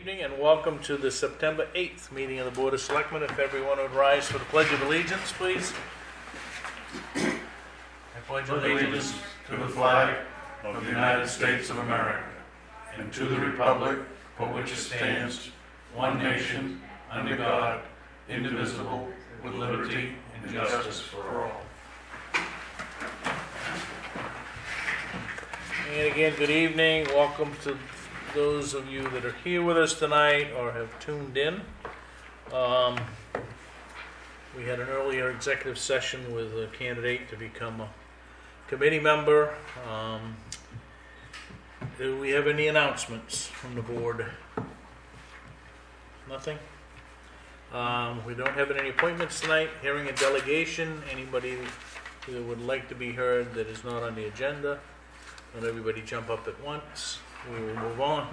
evening and welcome to the September 8th meeting of the Board of Selectmen. If everyone would rise for the Pledge of Allegiance, please. I pledge Allegiance to the flag of the United States of America and to the republic for which it stands, one nation, under God, indivisible, with liberty and justice for all. And again, good evening. Welcome to those of you that are here with us tonight or have tuned in. We had an earlier executive session with a candidate to become a committee member. Do we have any announcements from the board? Nothing? We don't have any appointments tonight. Hearing a delegation. Anybody that would like to be heard that is not on the agenda? Not everybody jump up at once. We will move on.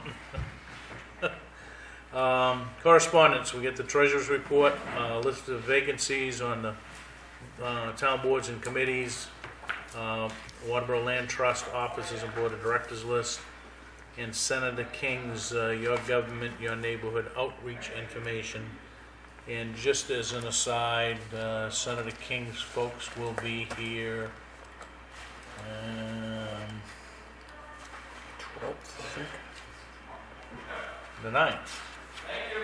Correspondence. We get the treasurer's report, list of vacancies on the town boards and committees, Waterboro Land Trust offices and board of directors list, and Senator King's Your Government, Your Neighborhood outreach information. And just as an aside, Senator King's folks will be here 12th, I think. The 9th.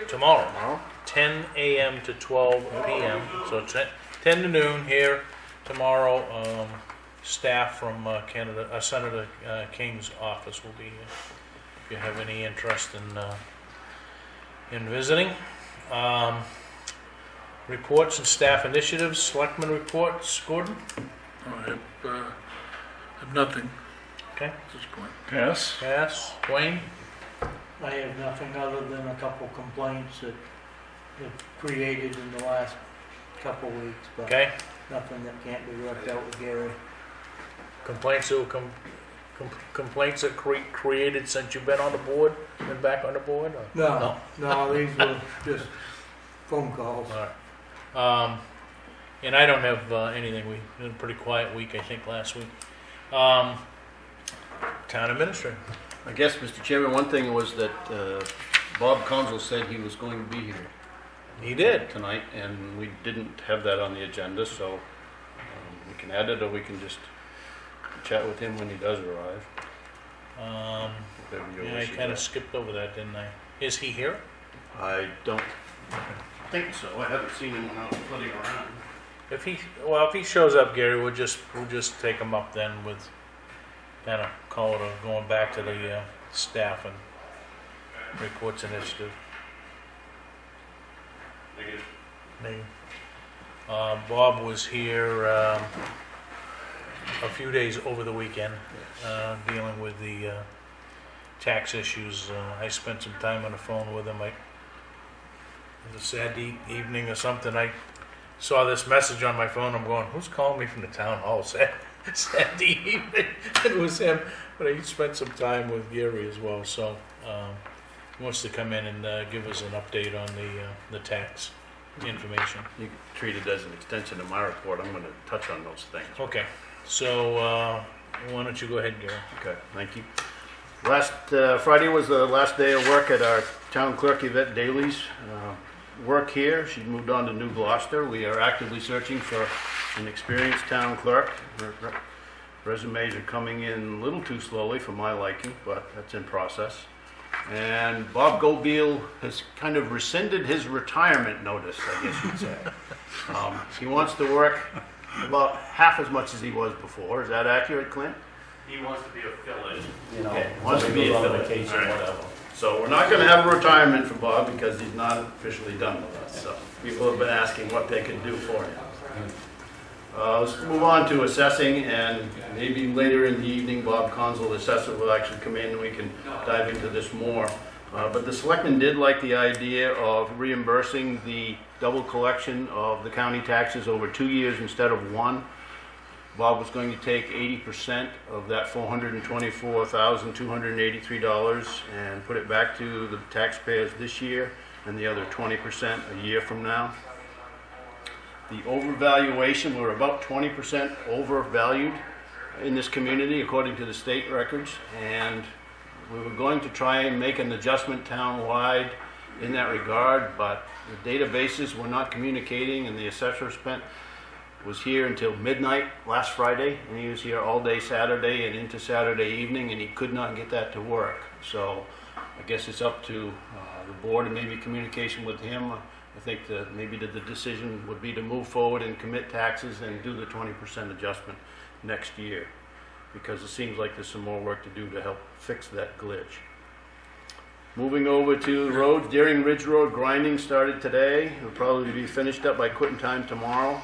Tomorrow. 10 a.m. to 12 p.m. So 10 to noon here tomorrow. Staff from Senator King's office will be here. If you have any interest in visiting. Reports and staff initiatives. Selectmen reports. Gordon? I have nothing Okay. at this point. Yes. Yes. Wayne? I have nothing other than a couple complaints that have created in the last couple weeks, but Okay. nothing that can't be worked out with Gary. Complaints that complaints that created since you've been on the board, been back on the board? Or? No, these were just phone calls. All right. And I don't have anything. We had a pretty quiet week, I think, last week. Town administrator. I guess, Mr. Chairman, one thing was that Bob Consul said he was going to be here He did. tonight, and we didn't have that on the agenda, so we can add it, or we can just chat with him when he does arrive. Whatever your Yeah, I wishes kind are. of skipped over that, didn't I? Is he here? I don't think so. I haven't seen him out flitting around. If he shows up, Gary, we'll just take him up then with kind of call it going back to the staff and reports initiative. Maybe. Bob was here a few days over the weekend, dealing with the tax issues. I spent some time on the phone with him. It was a Saturday evening or something. I saw this message on my phone. I'm going, who's calling me from the town hall? Saturday evening. It was him, but he spent some time with Gary as well. So he wants to come in and give us an update on the tax information. You can treat it as an extension of my report. I'm going to touch on those things. Okay, so why don't you go ahead, Gary? Okay, thank you. Last Friday was the last day of work at our town clerk, Yvette Daly's work here. She moved on to New Gloucester. We are actively searching for an experienced town clerk. Resumes are coming in a little too slowly for my liking, but that's in process. And Bob Goldbeal has kind of rescinded his retirement notice, I guess you'd say. He wants to work about half as much as he was before. Is that accurate, Clint? He wants to be a fill-in. Okay, wants to be a on fill-in. vacation, All right. whatever. So we're not going to have a retirement for Bob because he's not officially done with us. So people have been asking what they can do for him. Let's move on to assessing, and maybe later in the evening, Bob Consul, the assessor, will actually come in and we can dive into this more. But the selectmen did like the idea of reimbursing the double collection of the county taxes over 2 years instead of one. Bob was going to take 80% of that $424,283 and put it back to the taxpayers this year, and the other 20% a year from now. The overvaluation, we're about 20% overvalued in this community according to the state records, and We were going to try and make an adjustment town-wide in that regard, but the databases were not communicating, and the assessor was here until midnight last Friday, and he was here all day Saturday and into Saturday evening, and he could not get that to work. So I guess it's up to the board and maybe communication with him. I think that maybe the decision would be to move forward and commit taxes and do the 20% adjustment next year, because it seems like there's some more work to do to help fix that glitch. Moving over to roads, Deering Ridge Road grinding started today. It'll probably be finished up by quitting time tomorrow.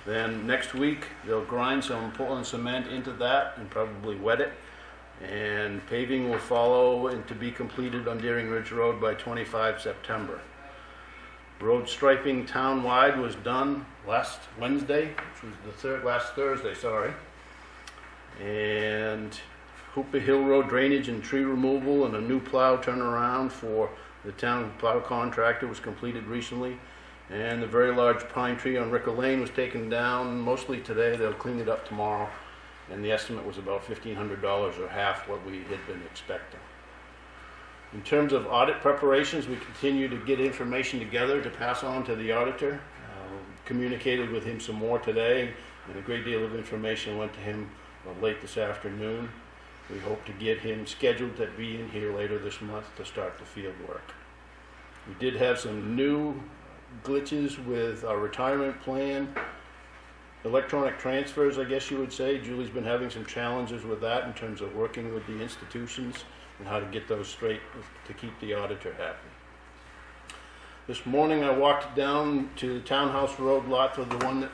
Then next week, they'll grind some Portland cement into that and probably wet it. And paving will follow and to be completed on Deering Ridge Road by 25 September. Road striping town-wide was done last Wednesday, which was last Thursday, sorry. And Hooper Hill Road drainage and tree removal and a new plow turnaround for the town plow contractor was completed recently. And the very large pine tree on Ricker Lane was taken down mostly today. They'll clean it up tomorrow. And the estimate was about $1,500, or half what we had been expecting. In terms of audit preparations, we continue to get information together to pass on to the auditor. Communicated with him some more today, and a great deal of information went to him late this afternoon. We hope to get him scheduled to be in here later this month to start the field work. We did have some new glitches with our retirement plan. Electronic transfers, I guess you would say. Julie's been having some challenges with that in terms of working with the institutions and how to get those straight to keep the auditor happy. This morning I walked down to the Townhouse Road lot for the one that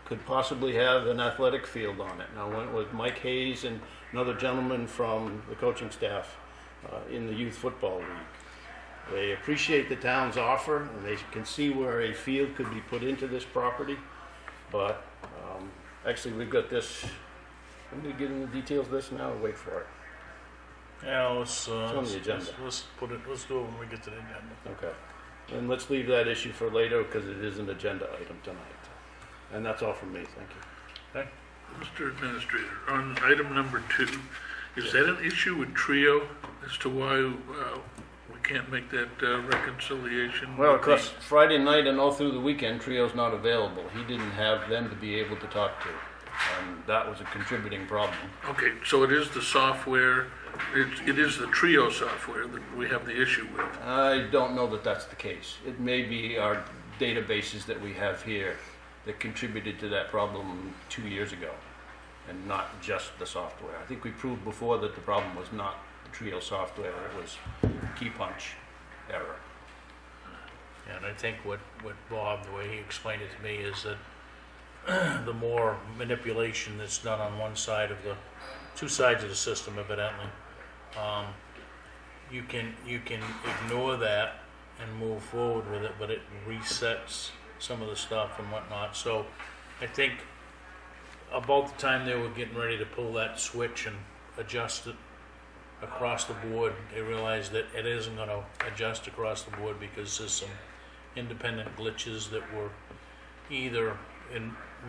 could possibly have an athletic field on it. And I went with Mike Hayes and another gentleman from the coaching staff in the youth football league. They appreciate the town's offer, and they can see where a field could be put into this property. But actually, we've got this. I'm going to get into the details of this now. Wait for it. Yeah, let's on the agenda. Let's do it when we get to the agenda. Okay. And let's leave that issue for later because it is an agenda item tonight. And that's all from me. Thank you. Okay. Mr. Administrator, on item number 2, is that an issue with Trio as to why we can't make that reconciliation? Well, of course, Friday night and all through the weekend, Trio's not available. He didn't have them to be able to talk to. And that was a contributing problem. Okay, so it is the software, it is the Trio software that we have the issue with. I don't know that that's the case. It may be our databases that we have here that contributed to that problem 2 years ago, and not just the software. I think we proved before that the problem was not the Trio software, it was key punch error. And I think what Bob, the way he explained it to me, is that the more manipulation that's done on one side of the, two sides of the system evidently, you can ignore that and move forward with it, but it resets some of the stuff and whatnot. So I think about the time they were getting ready to pull that switch and adjust it across the board, they realized that it isn't going to adjust across the board because there's some independent glitches that were either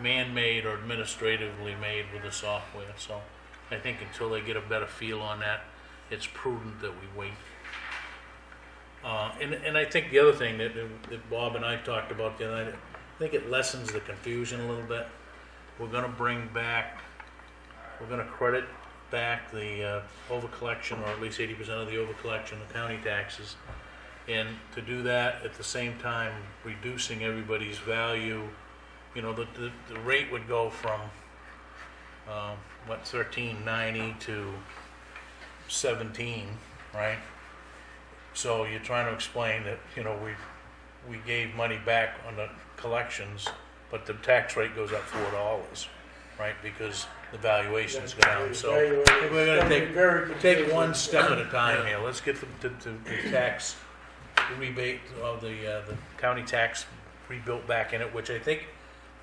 man-made or administratively made with the software. So I think until they get a better feel on that, it's prudent that we wait. And I think the other thing that Bob and I talked about the other night, I think it lessens the confusion a little bit. We're going to credit back the overcollection, or at least 80% of the overcollection of county taxes. And to do that at the same time, reducing everybody's value, you know, the rate would go from, $13.90 to $17, right? So you're trying to explain that, you know, we gave money back on the collections, but the tax rate goes up $4, right? Because the valuations go down. So we're going to take one step at a time here. Let's get the tax rebate of the county tax rebuilt back in it, which I think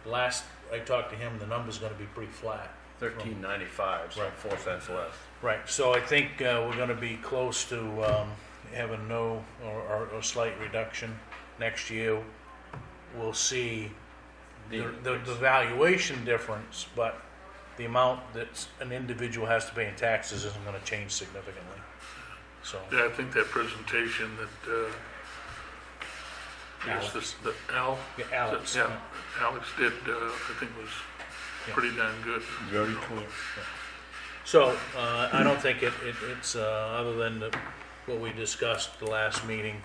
last I talked to him, the number's going to be pretty flat. $13.95, so Right. 4 cents less. Right. So I think we're going to be close to having no or slight reduction next year. We'll see the valuation difference, but the amount that an individual has to pay in taxes isn't going to change significantly. So, Yeah, I think that presentation that, yes, this, that Al, yeah, Alex. yeah, Alex did, I think was Yeah. pretty darn good. Very clear. So, I don't think it's, other than what we discussed the last meeting,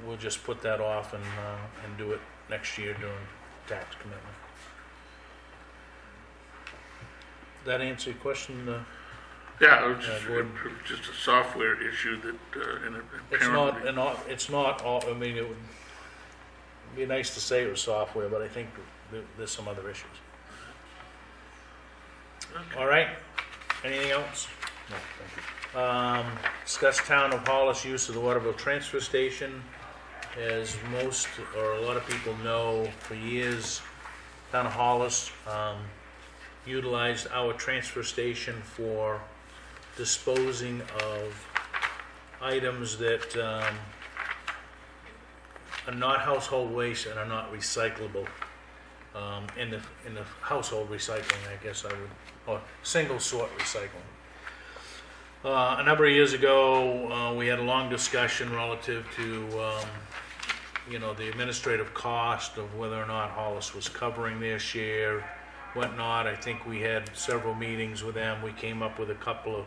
we'll just put that off and do it next year during tax commitment. That answer your question? Yeah, it was just, Gordon. it was just a software issue that, and It's not, apparently. it's not all, I mean, it would be nice to say it was software, but I think there's some other issues. All right, anything else? No, thank you. Discuss town of Hollis use of the Waterboro transfer station. As most, or a lot of people know, for years, town of Hollis utilized our transfer station for disposing of items that are not household waste and are not recyclable. In the household recycling, I guess I would, or single sort recycling. A number of years ago, we had a long discussion relative to, the administrative cost of whether or not Hollis was covering their share, whatnot. I think we had several meetings with them. We came up with a couple of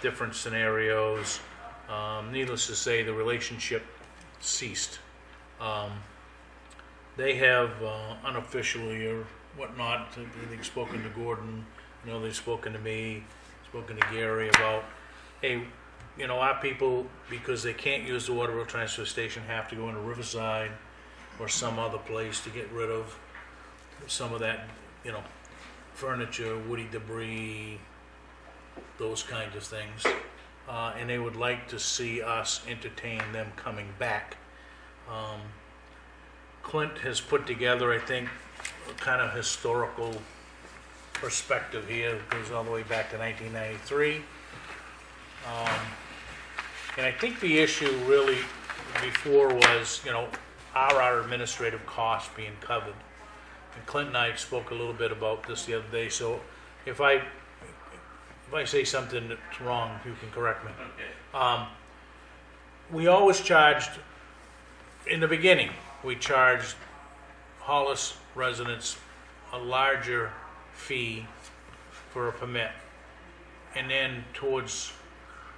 different scenarios. Needless to say, the relationship ceased. They have unofficially or whatnot, they've spoken to Gordon, they've spoken to me, spoken to Gary about, hey, our people, because they can't use the Waterboro transfer station, have to go into Riverside or some other place to get rid of some of that, furniture, woody debris, those kinds of things. And they would like to see us entertain them coming back. Clint has put together, I think, a kind of historical perspective here. It goes all the way back to 1993. And I think the issue really before was, are our administrative costs being covered? And Clint and I spoke a little bit about this the other day, so if I say something that's wrong, you can correct me. Okay. We always charged, in the beginning, we charged Hollis residents a larger fee for a permit. And then towards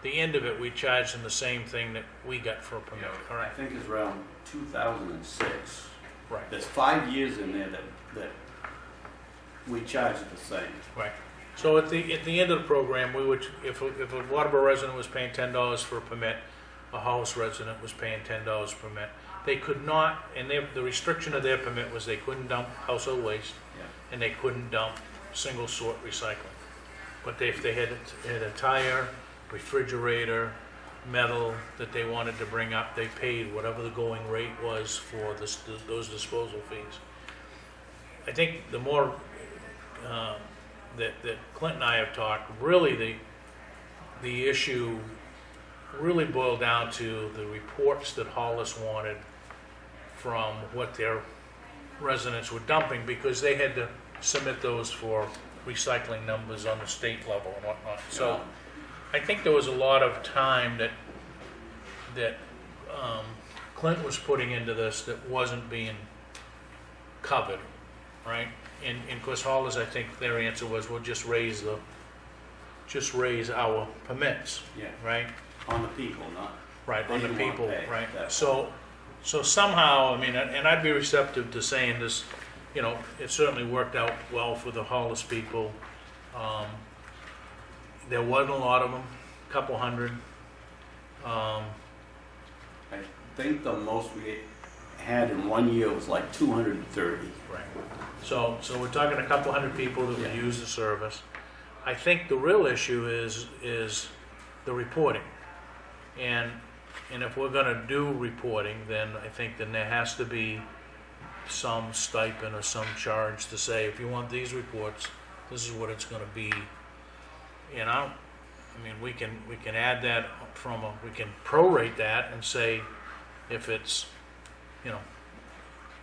the end of it, we charged them the same thing that we got for a permit, Yeah. I correct? think it's around 2006. Right, There's 5 years in there that we charged the same. right. So at the end of the program, we would, if a Waterboro resident was paying $10 for a permit, a Hollis resident was paying $10 per permit. They could not, and the restriction of their permit was they couldn't dump household waste, Yeah. and they couldn't dump single sort recycling. But if they had a tire, refrigerator, metal that they wanted to bring up, they paid whatever the going rate was for those disposal fees. I think the more that Clint and I have talked, really the issue really boiled down to the reports that Hollis wanted from what their residents were dumping, because they had to submit those for recycling numbers on the state level and whatnot. So I think there was a lot of time that Clint was putting into this that wasn't being covered, right? And of course, Hollis, I think their answer was, we'll just raise our permits, Yeah. right? On the people, not. Right, They on the didn't wanna people, pay right? that So somehow, I mean, and I'd be receptive to saying this, it certainly worked out well for the Hollis people. There wasn't a lot of them, a couple hundred. I think the most we had in 1 year was like 230. Right. So we're talking a couple hundred people that would Yeah. use the service. I think the real issue is the reporting. And if we're gonna do reporting, then I think then there has to be some stipend or some charge to say, if you want these reports, this is what it's gonna be. I mean, we can add that we can prorate that and say, if it's,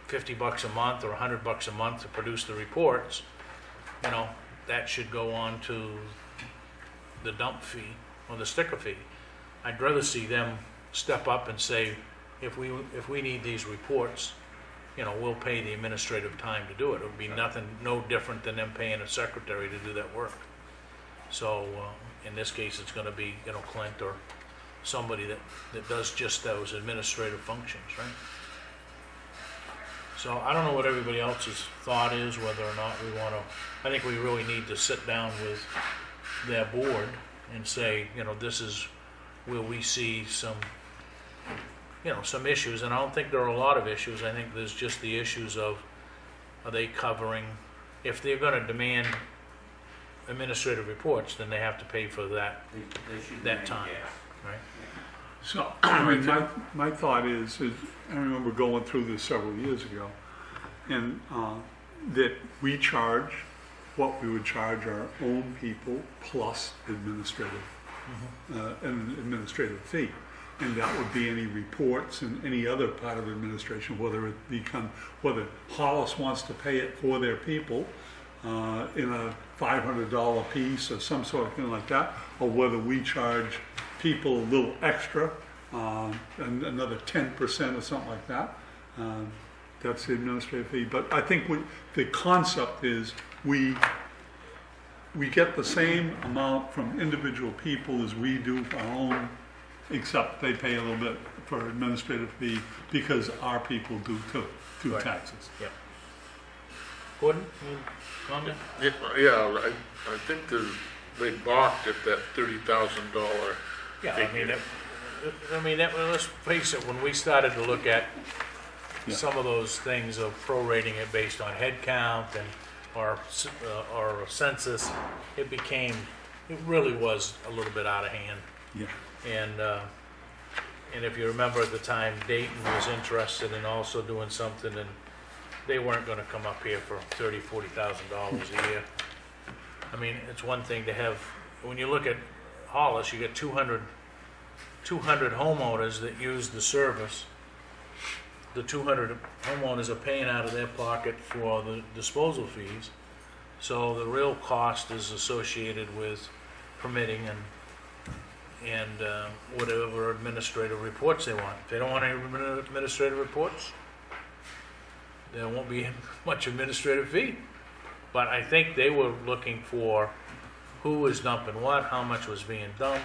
$50 a month or $100 a month to produce the reports, that should go on to the dump fee or the sticker fee. I'd rather see them step up and say, if we need these reports, we'll pay the administrative time to do it. It would be no different than them paying a secretary to do that work. So, in this case, it's gonna be, Clint or somebody that does just those administrative functions, right? So I don't know what everybody else's thought is, whether or not we wanna, I think we really need to sit down with their board and say, this is where we see some issues, and I don't think there are a lot of issues. I think there's just the issues of, are they covering, if they're gonna demand administrative reports, then they have to pay for that time, right? So, I mean, my thought is, I remember going through this several years ago, and that we charge what we would charge our own people plus administrative, an administrative fee. And that would be any reports and any other part of administration, whether Hollis wants to pay it for their people in a $500 piece or some sort of thing like that, or whether we charge people a little extra, and another 10% or something like that. That's the administrative fee. But I think the concept is we get the same amount from individual people as we do for our own, except they pay a little bit for administrative fee because our people do too, through Right. taxes. Yeah. Gordon, you comment? Yeah, I think they balked at that $30,000. Yeah, let's face it, when we started to look at some of those things of prorating it based on head count or census, it really was a little bit out of hand. Yeah. And if you remember at the time, Dayton was interested in also doing something, and they weren't gonna come up here for $40,000 a year. I mean, it's one thing to have, when you look at Hollis, you get 200 homeowners that use the service. The 200 homeowners are paying out of their pocket for the disposal fees. So the real cost is associated with permitting and whatever administrative reports they want. If they don't want any administrative reports, there won't be much administrative fee. But I think they were looking for who was dumping what, how much was being dumped,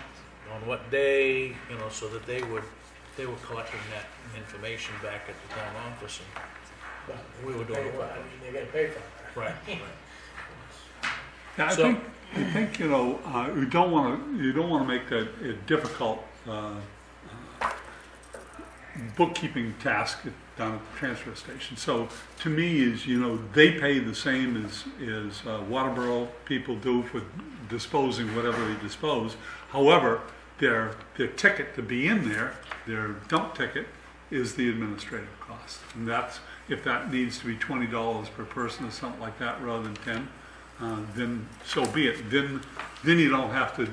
on what day, so that they were collecting that information back at the town office, and we were doing the work. They gotta pay for it. Right. Yeah, I So- think you don't want to make that a difficult bookkeeping task down at the transfer station. So to me is, they pay the same as Waterboro people do for disposing whatever they dispose. However, their ticket to be in there, their dump ticket, is the administrative cost. And that's, if that needs to be $20 per person or something like that rather than 10, then so be it. Then you don't have to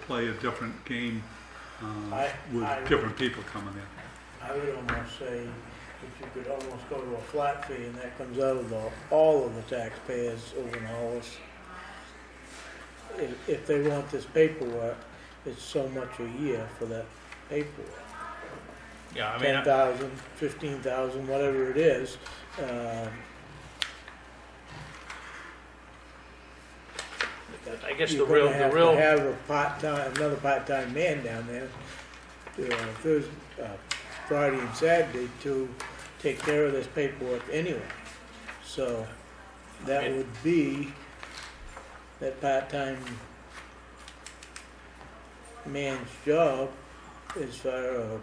play a different game with different people coming in. I would almost say if you could almost go to a flat fee, and that comes out of all of the taxpayers over in Hollis. If they want this paperwork, it's so much a year for that paperwork. Yeah, I mean, 10,000, 15,000, whatever it is. I guess the You're real, gonna have to have another part-time man down there, Thursday, Friday and Saturday to take care of this paperwork anyway. So that would be that part-time man's job as far a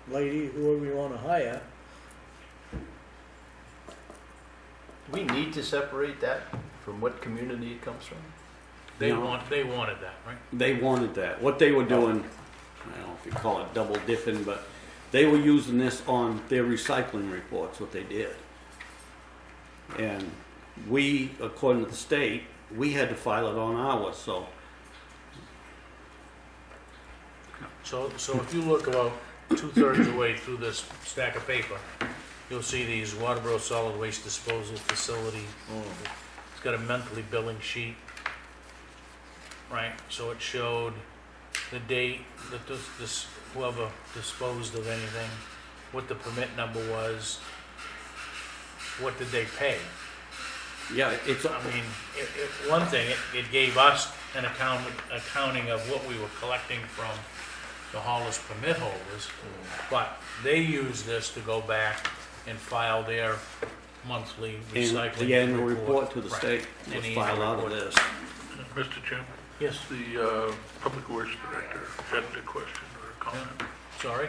lady, whoever you wanna hire. Do we need to separate that from what community it comes from? they No. wanted that, right? They wanted that. What they were doing, I don't know if you call it double dipping, but they were using this on their recycling reports, what they did. And we, according to the state, we had to file it on ours, so. So if you look about 2/3 of the way through this stack of paper, you'll see these Waterboro Solid Waste Disposal Facility. It's got a monthly billing sheet, right? So it showed the date that this whoever disposed of anything, what the permit number was, what did they pay? Yeah, it's, I mean, one thing, it gave us an accounting of what we were collecting from the Hollis permit holders, but they use this to go back and file their monthly and recycling the annual report to the Right. state was Any filed annual out of report. this. Mr. Chairman, Yes, the Public Works Director had a question or a comment. sorry,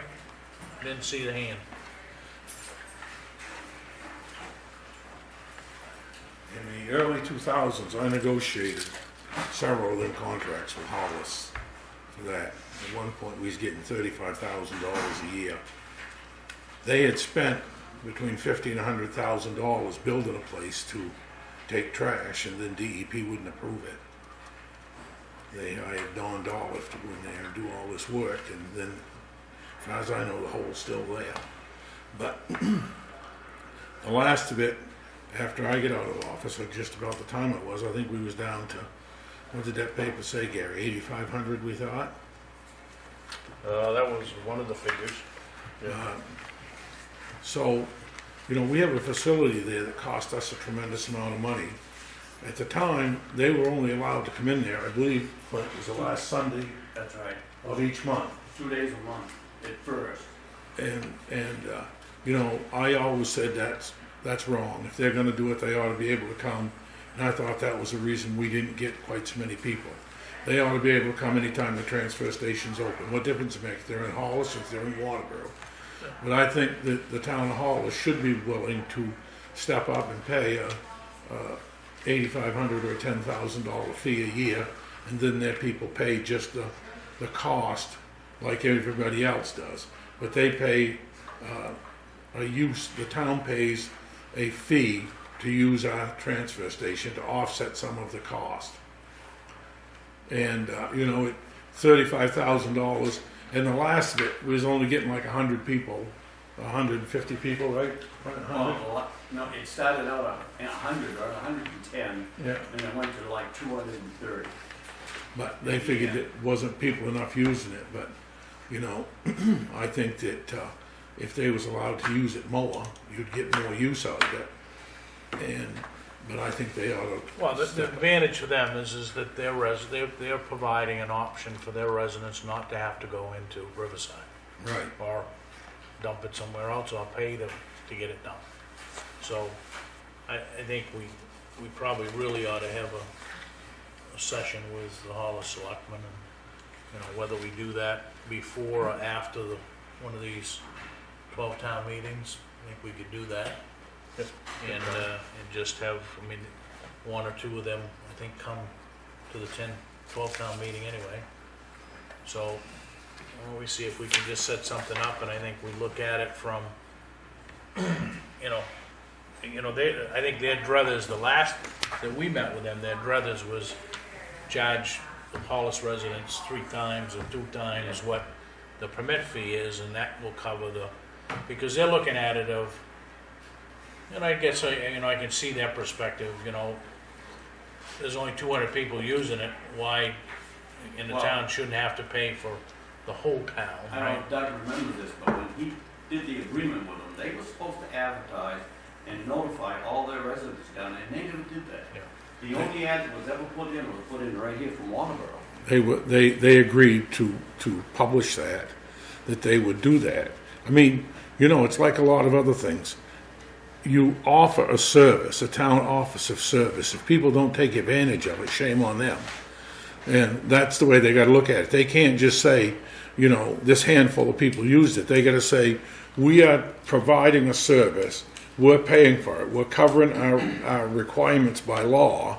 didn't see the hand. In the early 2000s, I negotiated several of them contracts with Hollis for that. At one point, we was getting $35,000 a year. They had spent between $50,000 and $100,000 building a place to take trash, and then DEP wouldn't approve it. They hired Don Dolph to go in there and do all this work, and then, as far as I know, the hole's still there. But the last of it, after I get out of office, or just about the time it was, I think we was down to, what did that paper say, Gary? 8,500, we thought? That was one of the figures. So, you know, we have a facility there that cost us a tremendous amount of money. At the time, they were only allowed to come in there, I believe, it was the last Sunday That's right. of each month. 2 days a month at first. And you know, I always said that's wrong. If they're gonna do it, they ought to be able to come. And I thought that was the reason we didn't get quite so many people. They ought to be able to come anytime the transfer station's open. What difference it makes if they're in Hollis or if they're in Waterboro? But I think that the town of Hollis should be willing to step up and pay a $8,500 or $10,000 fee a year, and then their people pay just the cost like everybody else does. But they pay the town pays a fee to use our transfer station to offset some of the cost. And, you know, $35,000, and the last of it was only getting like 100 people, 150 people, right? 100? No, it started out at 100 or 110, Yeah, and then went to like 230. but they figured it wasn't people enough using it, but, you know, I think that if they was allowed to use it more, you'd get more use out of it. But I think they ought to. Well, the advantage for them is that they're providing an option for their residents not to have to go into Riverside Right. or dump it somewhere else or pay to get it done. So I think we probably really ought to have a session with the Hollis Selectmen, and, you know, whether we do that before or after one of these 12-town meetings. I think we could do that. And just have, I mean, one or two of them, I think, come to the 12-town meeting anyway. So, we see if we can just set something up, and I think we look at it from, you know, I think their druthers, the last that we met with them, their druthers was charge the Hollis residents 3 times or 2 times what the permit fee is, and that will cover because they're looking at it of, and I guess, you know, I can see their perspective, you know, there's only 200 people using it, why in the town shouldn't have to pay for the whole town, I don't know right? if Doug remembers this, but when he did the agreement with them, they were supposed to advertise and notify all their residents down there, and they never did that. Yeah. The only ad that was ever put in was put in right here from Waterboro. They agreed to publish that they would do that. I mean, you know, it's like a lot of other things. You offer a service, a town office of service. If people don't take advantage of it, shame on them. And that's the way they got to look at it. They can't just say, you know, this handful of people used it. They got to say, we are providing a service. We're paying for it. We're covering our requirements by law,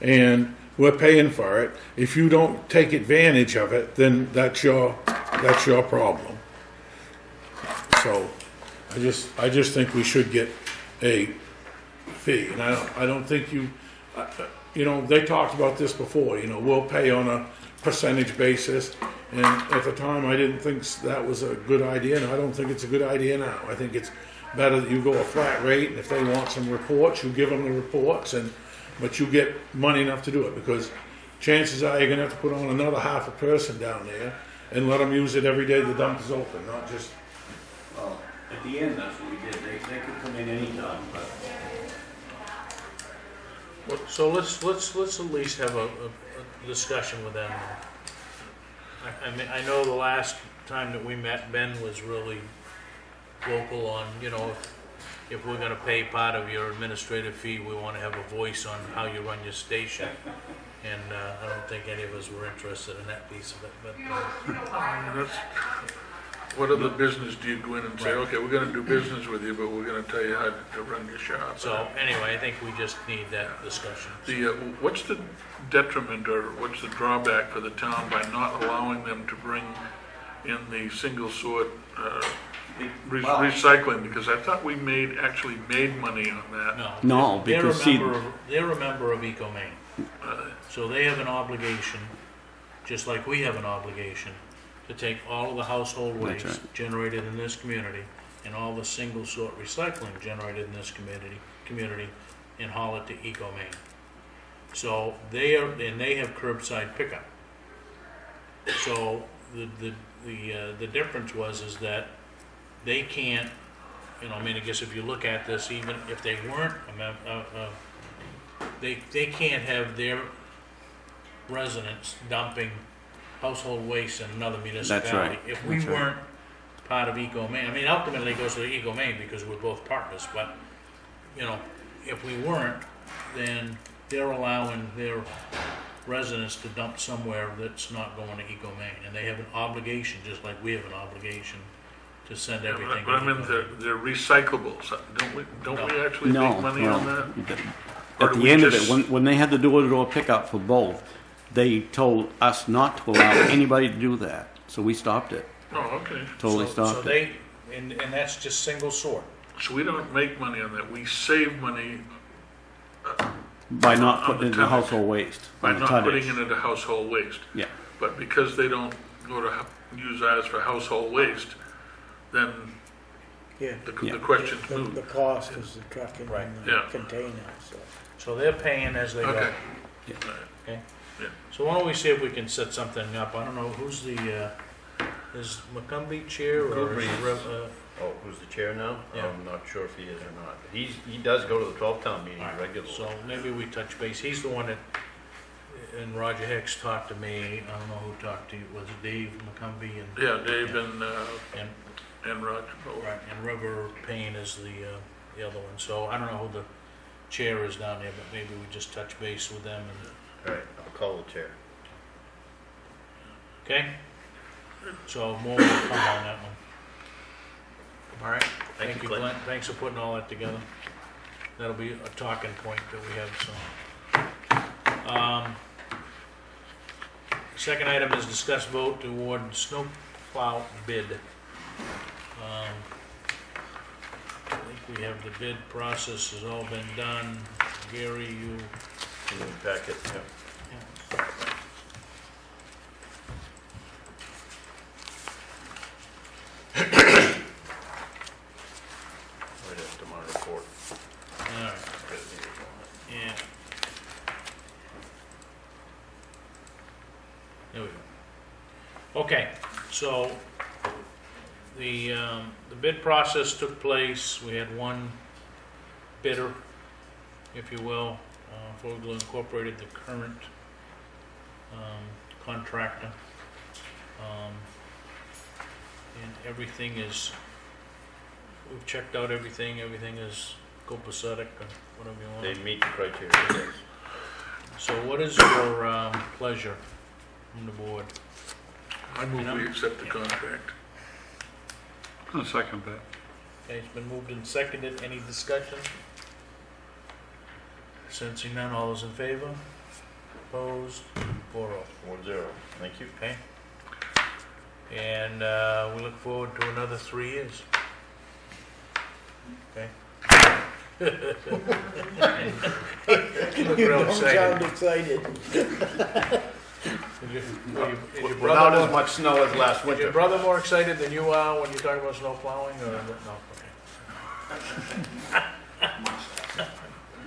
and we're paying for it. If you don't take advantage of it, then that's your problem. So, I just think we should get a fee, and I don't think you know, they talked about this before. You know, we'll pay on a percentage basis, and at the time I didn't think that was a good idea, and I don't think it's a good idea now. I think it's better that you go a flat rate, and if they want some reports, you give them the reports, but you get money enough to do it, because chances are you're gonna have to put on another half a person down there and let them use it every day the dump is open, not just, Well, at the end, that's what we did. They could come in anytime, but. So let's at least have a discussion with them. I mean, I know the last time that we met, Ben was really vocal on, you know, if we're gonna pay part of your administrative fee, we wanna have a voice on how you run your station. And, I don't think any of us were interested in that piece of it, but, What other business do you go in and say, Right. okay, we're gonna do business with you, but we're gonna tell you how to run your shop? so, anyway, I think we just need that discussion. What's the detriment or what's the drawback for the town by not allowing them to bring in the single sort Well- recycling? Because I thought we actually made money on that. No, because see- They're a member of EcoMaine. So they have an obligation, just like we have an obligation, to take all of the household That's waste right. generated in this community and all the single sort recycling generated in this community and haul it to EcoMaine. So they have curbside pickup. So the difference is that they can't, you know, I mean, I guess if you look at this, even if they weren't they can't have their residents dumping household waste in another municipality. right. If we That's right. weren't part of EcoMaine, I mean, ultimately it goes to EcoMaine because we're both partners, but, you know, if we weren't, then they're allowing their residents to dump somewhere that's not going to EcoMaine, and they have an obligation, just like we have an obligation, to send everything to But I mean, EcoMaine. they're recyclables. Don't we actually No, make money on that? Or At do the we end of just- it, when they had the door-to-door pickup for both, they told us not to allow anybody to do that, so we stopped it. Oh, okay. Totally So stopped it. they, and that's just single sort. So we don't make money on that. We save money By not on putting the it in the tonnage. household waste. by on the not tonnage. putting it into household waste. Yeah, But because they don't go to use ours for household waste, then Yeah. the Yeah. question's The moved. cost is the trucking Right. and the Yeah. container, so. So they're paying as they go. Okay. Yeah. Okay? Yeah. So why don't we see if we can set something up? I don't know, who's is McCumbee chair or is McCumbee is- Rev- Oh, who's the chair now? Yeah. I'm not sure if he is or not. But he does go to the 12-town meeting Alright, regularly. So maybe we touch base. He's the one that, and Roger Hicks talked to me. I don't know who talked to you. Was it Dave McCumbee and? Yeah, Dave and and Roger both. right, and River Payne is the other one. So I don't know who the chair is down there, but maybe we just touch base with them and. All right, I'll call the chair. Okay? So more will come on that one. All right? Thank you, Clint. Glenn. Thanks for putting all that together. That'll be a talking point that we have, so. Second item is discuss vote to award snowplow bid. I think we have the bid process has all been done. Gary, you. In the packet, yeah. Right after my report. All right. Yeah. There we go. Okay, so the bid process took place. We had one bidder, if you will. Vogel Incorporated, the current contractor. And everything is, we've checked out everything. Everything is copacetic or whatever you want. They meet the criteria, yes. So what is your pleasure from the board? I move we accept the contract. I'll second that. Okay, it's been moved and seconded. Any discussion? Sensing none, all those in favor? Opposed? 4-0. 1-0, thank you. Okay? And we look forward to another 3 years. Okay? You look You real don't sound excited. excited. Is your Without brother as more- much snow as last is your winter. brother more excited than you are when you talk about snow plowing, or no? Okay.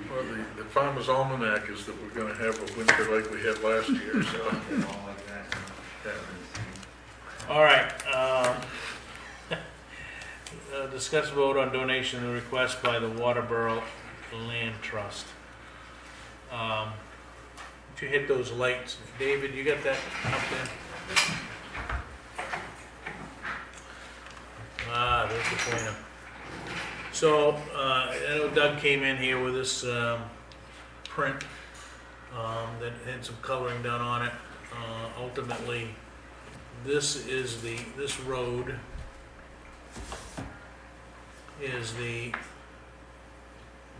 Well, the Farmer's Almanac is that we're gonna have a winter like we had last year, so. Yeah. All right, discuss vote on donation and request by the Waterboro Land Trust. Did you hit those lights? David, you got that up there? Ah, there's the pointer. So, I know Doug came in here with this print that had some coloring done on it. Ultimately, this road is the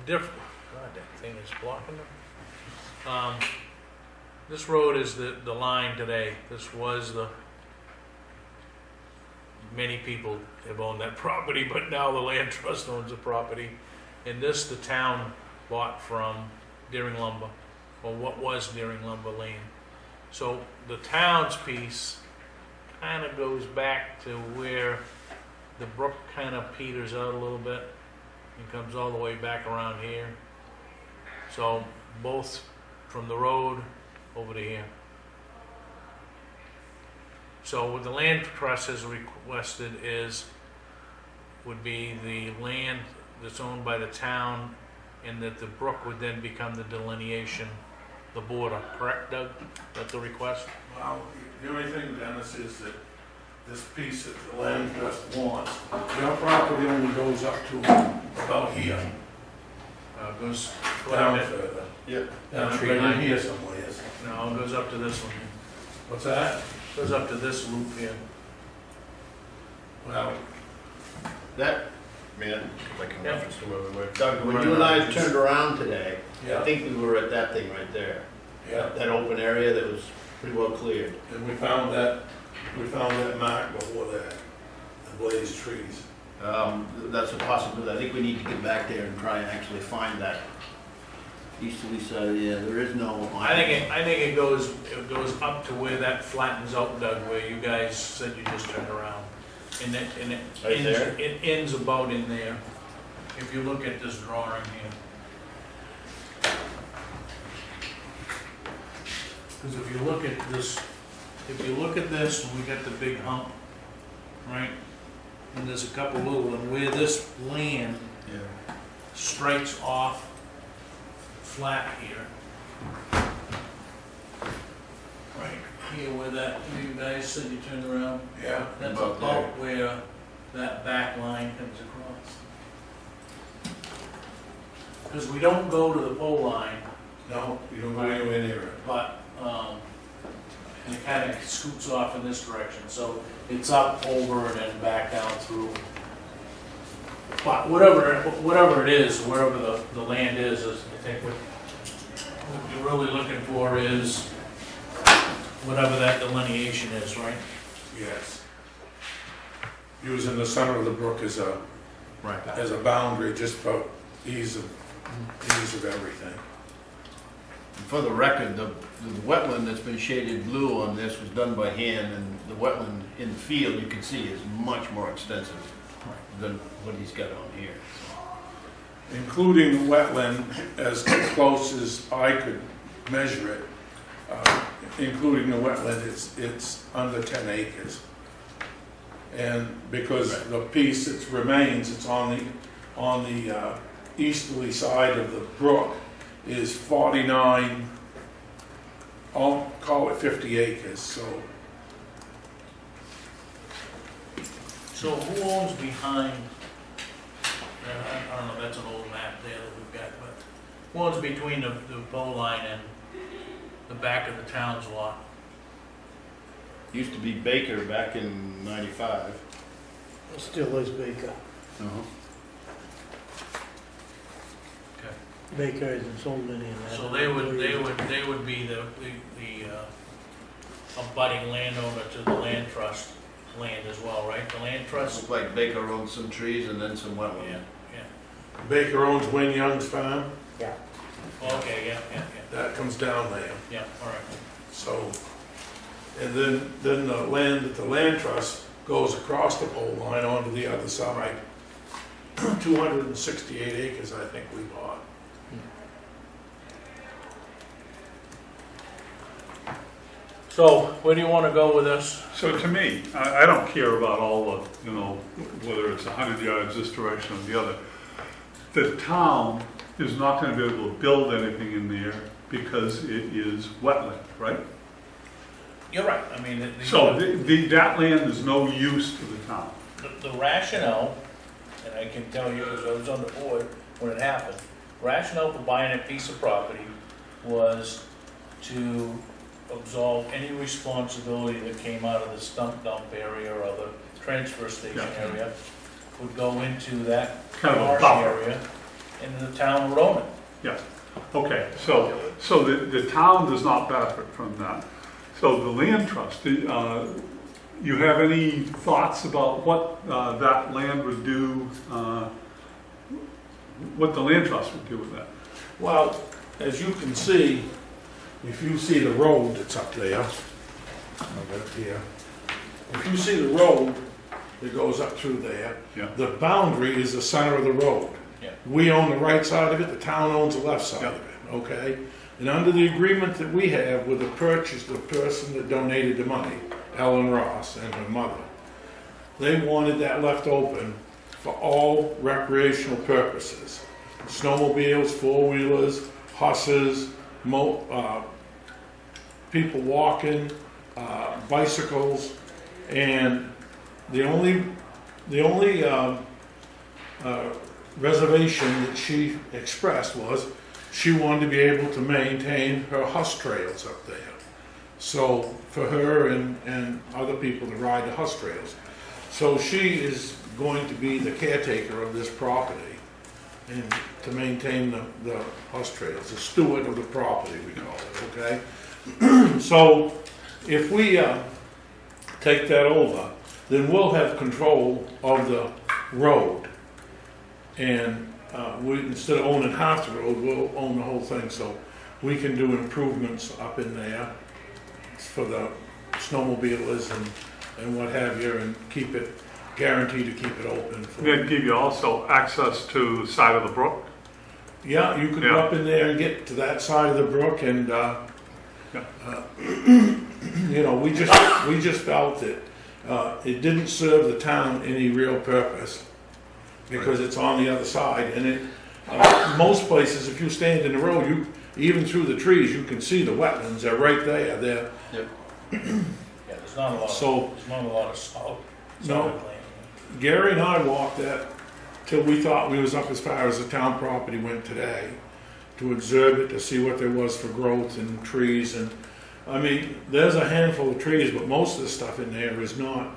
God, that thing is blocking them. This road is the line today. This was many people have owned that property, but now the land trust owns the property. And this the town bought from Deering Lumber, or what was Deering Lumber Lane. So the town's piece kind of goes back to where the brook kind of peters out a little bit and comes all the way back around here. So both from the road over to here. So what the land trust has requested would be the land that's owned by the town, and that the brook would then become the delineation, the border, correct, Doug? That's the request? Well, the only thing, Dennis, is that this piece that the land trust wants, your property only goes up to about here, Goes down it. further. Yeah. Down right in here somewhere. No, it goes up to this one. What's that? Goes up to this loop here. Well, That, man, if I can Yeah. reference to where we were. Doug, when you and I turned around today, I yeah, think we were at that thing right there. yeah. That open area that was pretty well cleared. And we found that mark before that, the blazed trees. That's a possibility. I think we need to get back there and try and actually find that easterly side. Yeah, there is no. I think it goes up to where that flattens out, Doug, where you guys said you just turned around. And it Right ends, there? it ends about in there. If you look at this drawing here. Because if you look at this, we got the big hump, right? And there's a couple little, and where this land Yeah. strikes off flat here. Right here where you guys said you turned around. Yeah. That's About about where that back line comes across. Because we don't go to the pole line, No, you don't go anywhere near it. but, and it kind of scoots off in this direction, so it's up, over, and then back down through. But whatever it is, wherever the land is I think what you're really looking for is whatever that delineation is, right? Yes. Using the center of the brook as a Right. boundary, just for ease of everything. For the record, the wetland that's been shaded blue on this was done by hand, and the wetland in the field, you can see, is much more extensive than what he's got on here. Including the wetland as close as I could measure it, including the wetland, it's under 10 acres. And because the piece that remains, it's on the easterly side of the brook, is 49, I'll call it 50 acres, so. So who owns behind, I don't know, that's an old map there that we've got, but who owns between the pole line and the back of the town's lot? Used to be Baker back in '95. It still is Baker. Okay. Baker hasn't sold any of that. So they would be the abutting landowner to the land trust land as well, right? The land trust? Looks like Baker owns some trees and then some Yeah, wetland. yeah. Baker owns Win Young's farm, Okay, yeah, that comes down there. yeah, all right. So, and then the land, the land trust goes across the pole line onto the other side. 268 acres, I think we bought. So, where do you wanna go with this? So to me, I don't care about all the, you know, whether it's 100 yards this direction or the other. The town is not gonna be able to build anything in there because it is wetland, right? You're right, I mean, So that land is no use to the town. the rationale, and I can tell you, because I was on the board when it happened, rationale for buying a piece of property was to absolve any responsibility that came out of the stump dump area or the transfer station Yeah. area would go into that Kind of a marsh buffer. area, and the town would own it. Yeah, okay, so the town does not benefit from that. So the land trust, you have any thoughts about what that land would do, what the land trust would do with that? Well, as you can see, if you see the road that's up there, I'll get it here. If you see the road that goes up through there, Yeah. the boundary is the center of the road. Yeah. We own the right side of it, the town owns the left side of it, okay? And under the agreement that we have with the person that donated the money, M.R.S.A and her mother, they wanted that left open for all recreational purposes. Snowmobiles, four-wheelers, buses, people walking, bicycles, and the only reservation that she expressed was she wanted to be able to maintain her Huss trails up there. So for her and other people to ride the Huss trails. So she is going to be the caretaker of this property and to maintain the Huss trails, the steward of the property, we call it, okay? So if we take that over, then we'll have control of the road. And instead of owning half the road, we'll own the whole thing. So we can do improvements up in there for the snowmobilers and what have you, and keep it, guaranteed to keep it open. They'd give you also access to the side of the brook? Yeah, you could go Yeah. up in there and get to that side of the brook, and you know, we just felt that it didn't serve the town any real purpose because it's on the other side, and it most places, if you stand in the road, even through the trees, you can see the wetlands. They're right there. They're Yeah, there's not a lot of solid No. land. Gary and I walked that till we thought we was up as far as the town property went today to observe it, to see what there was for growth and trees. And I mean, there's a handful of trees, but most of the stuff in there is not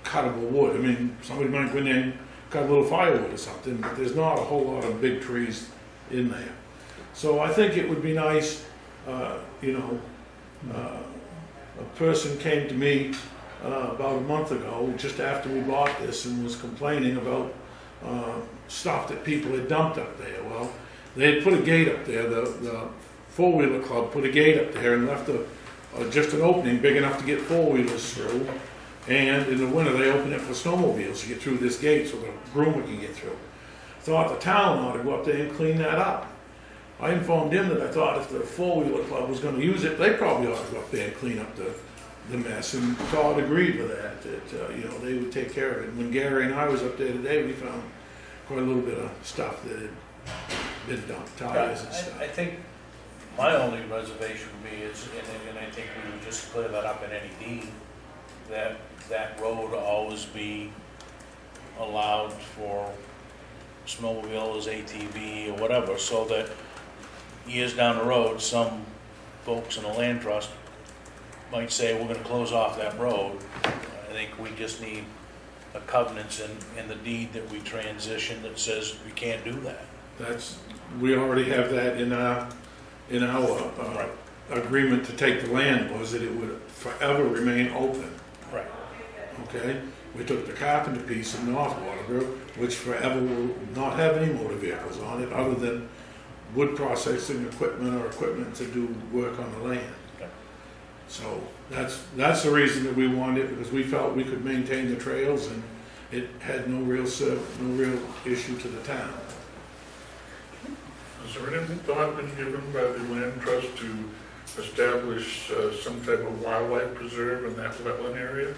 cuttable wood. I mean, somebody might go in there and cut a little firewood or something, but there's not a whole lot of big trees in there. So I think it would be nice, you know, a person came to me about a month ago, just after we bought this, and was complaining about stuff that people had dumped up there. Well, they had put a gate up there. The four-wheeler club put a gate up there and left just an opening big enough to get four-wheelers through. And in the winter, they open it for snowmobiles to get through this gate so the groomer can get through. Thought the town ought to go up there and clean that up. I informed him that I thought if the four-wheeler club was going to use it, they probably ought to go up there and clean up the mess. And Todd agreed with that you know, they would take care of it. And when Gary and I was up there today, we found quite a little bit of stuff that had been dumped, tires and stuff. I think my only reservation would be is, and I think we would just clear that up in any deed, that road always be allowed for snowmobiles, ATV, or whatever, so that years down the road, some folks in the land trust might say, we're gonna close off that road. I think we just need a covenant in the deed that we transition that says we can't do that. We already have that in our agreement to take the land, was that it would forever remain open. Right. Okay? We took the Carpenter piece in North Waterboro, which forever will not have any motor vehicles on it other than wood processing equipment or equipment to do work on the land. Okay. So that's the reason that we wanted it, because we felt we could maintain the trails and it had no real issue to the town. Has there any thought been given by the land trust to establish some type of wildlife preserve in that wetland area?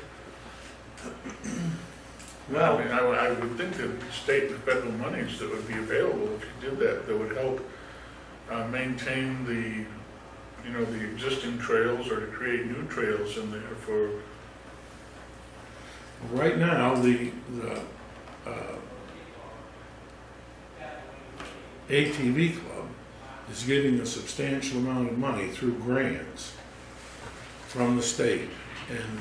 Well, I mean, I would think that state and federal monies that would be available if you did that, that would help maintain the, you know, the existing trails or to create new trails in there for, Right now, the ATV Club is getting a substantial amount of money through grants from the state. And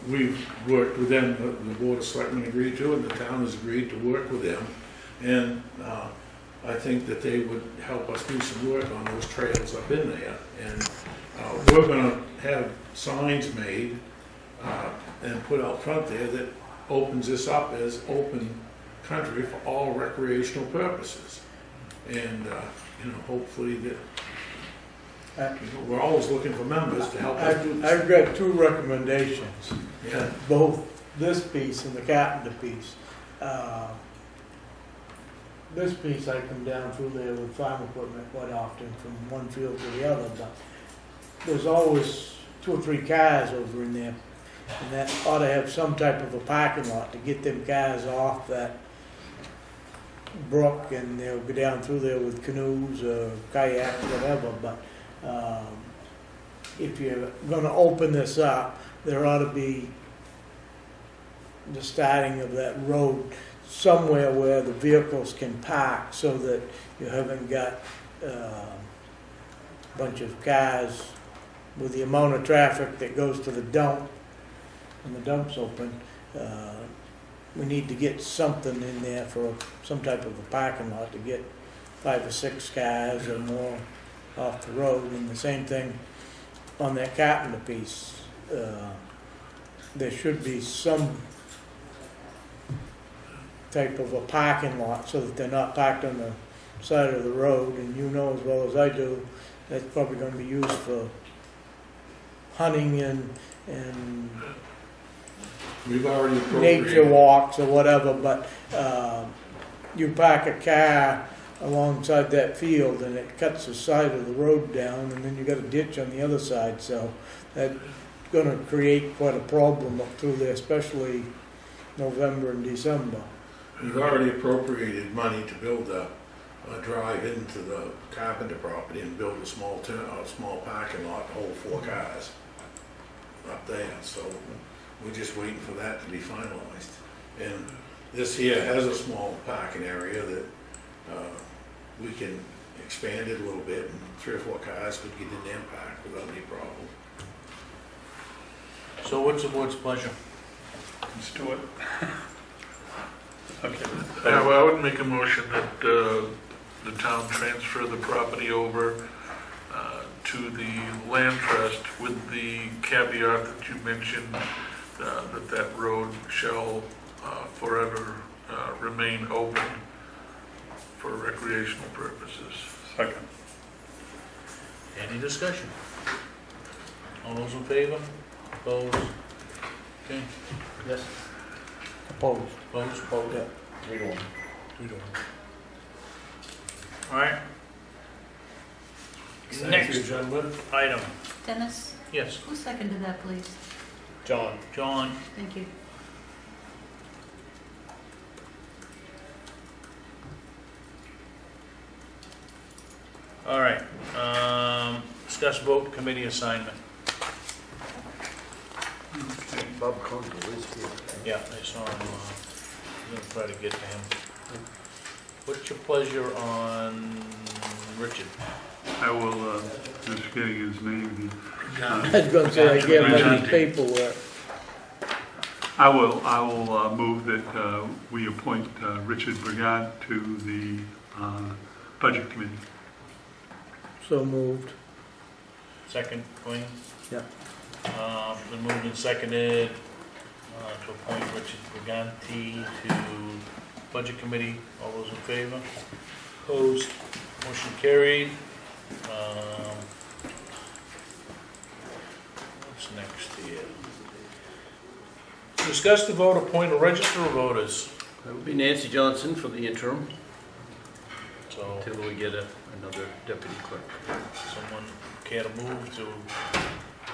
we've worked with them, the Board of Selectmen agreed to, and the town has agreed to work with them. And I think that they would help us do some work on those trails up in there. And we're gonna have signs made and put out front there that opens this up as open country for all recreational purposes. And, you know, hopefully that, we're always looking for members to help us do this. I've got two recommendations, Yeah. both this piece and the Carpenter piece. This piece, I come down through there with farm equipment quite often from one field to the other, but there's always 2 or 3 cars over in there. And that ought to have some type of a parking lot to get them cars off that brook, and they'll go down through there with canoes or kayaks, whatever, but if you're gonna open this up, there ought to be the starting of that road somewhere where the vehicles can park, so that you haven't got a bunch of cars with the amount of traffic that goes to the dump, and the dump's open. We need to get something in there for some type of a parking lot to get 5 or 6 cars or more off the road. And the same thing on that Carpenter piece. There should be some type of a parking lot so that they're not parked on the side of the road. And you know as well as I do, that's probably going to be used for hunting and We've already nature appropriated, walks or whatever, but you park a car alongside that field and it cuts the side of the road down, and then you got a ditch on the other side, so that's gonna create quite a problem up through there, especially November and December. we've already appropriated money to build a drive into the Carpenter property and build a small parking lot to hold 4 cars up there, so we're just waiting for that to be finalized. And this here has a small parking area that we can expand it a little bit, and 3 or 4 cars could get in there and park without any problem. so what's the board's pleasure? Let's do it. Okay. well, I would make a motion that the town transfer the property over to the land trust with the caveat that you mentioned, that road shall forever remain open for recreational purposes. Second. Any discussion? All those in favor? Opposed? Okay, Yes. Opposed. opposed? Yeah. 3 to 1. 3 to 1. All right. Thank you, Next gentlemen. item, Dennis, yes, who seconded that, please? John. John. Thank you. All right, discuss vote committee assignment. Bob Conklin is here. Yeah, I saw him, I'm gonna try to get to him. What's your pleasure on Richard? I will, just getting his name. I was gonna say, I gave him his paperwork. I will move that we appoint Richard Brigant to the Budget Committee. So moved. Second, Quinn? Yeah. Been moved and seconded to appoint Richard Briganti to Budget Committee. All those in favor? Opposed? Motion carried. What's next here? Discuss the vote, appoint a register of voters. That would be Nancy Johnson for the interim, So, until we get another deputy clerk. so Someone care to move to?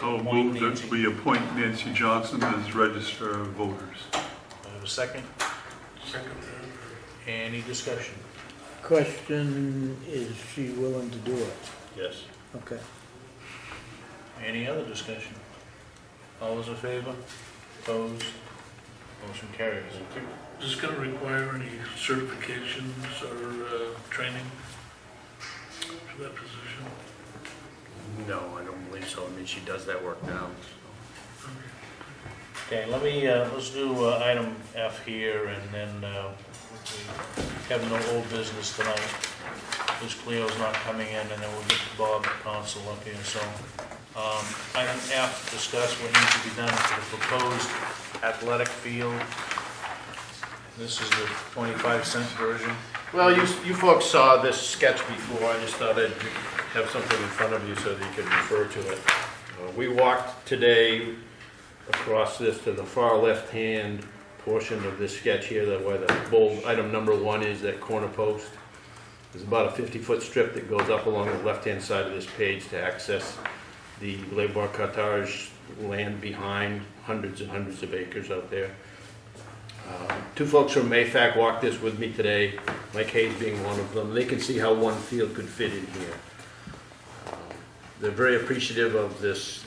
I'll move that we appoint Nancy Johnson as Register of Voters. I have a second? Second. Any discussion? Question, is she willing to do it? Yes. Okay. Any other discussion? All those in favor? Opposed? Motion carries. Is this gonna require any certifications or training for that position? No, I don't believe so. I mean, she does that work now. Okay, let's do item F here, and then we have no old business tonight. Ms. Cleo's not coming in, and then we'll get Bob Consul up here, so. Item F, discuss what needs to be done for the proposed athletic field. This is the 25-cent version. Well, you folks saw this sketch before. I just thought I'd have something in front of you so that you could refer to it. We walked today across this to the far left-hand portion of this sketch here, where the bold item number 1 is, that corner post. There's about a 50-foot strip that goes up along the left-hand side of this page to access the labor cartage land behind, hundreds and hundreds of acres out there. Two folks from M.R.S.A walked this with me today, Mike Hayes being one of them. They can see how one field could fit in here. They're very appreciative of this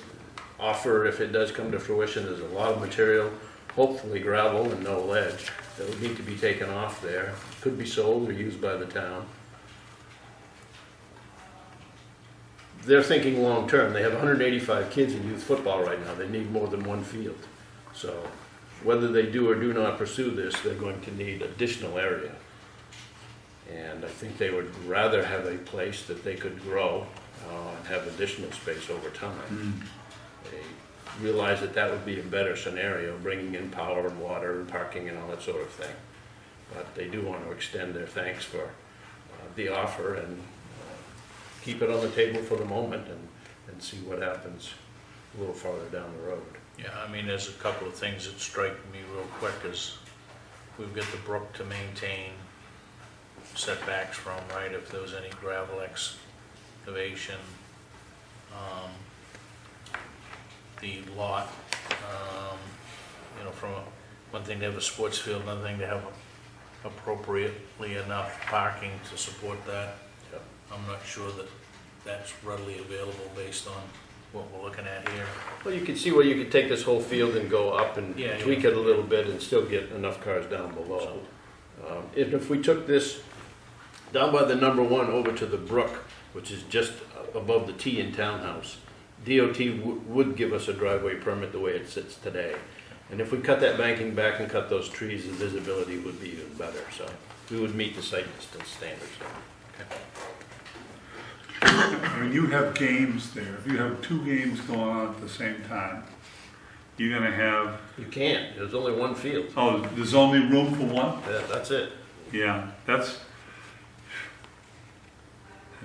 offer if it does come to fruition. There's a lot of material, hopefully gravel and no ledge, that would need to be taken off there. Could be sold or used by the town. They're thinking long term. They have 185 kids in youth football right now. They need more than one field. So whether they do or do not pursue this, they're going to need additional area. And I think they would rather have a place that they could grow and have additional space over time. They realize that that would be a better scenario, bringing in power and water and parking and all that sort of thing. But they do want to extend their thanks for the offer and keep it on the table for the moment and see what happens a little farther down the road. Yeah, I mean, there's a couple of things that strike me real quick, is we've got the brook to maintain setbacks from, right, if there was any gravel excavation. The lot, from one thing to have a sports field, another thing to have appropriately enough parking to support that. Yep. I'm not sure that that's readily available based on what we're looking at here. Well, you can see where you could take this whole field and go up and Yeah, tweak it a little bit and still get enough cars down below. If we took this down by the number 1 over to the brook, which is just above the T in Townhouse, DOT would give us a driveway permit the way it sits today. And if we cut that banking back and cut those trees, the visibility would be even better. So we would meet the site distance standards. I mean, you have games there. If you have 2 games going on at the same time, you're gonna have, You can't. There's only one field. oh, there's only room for one? That's it. Yeah, that's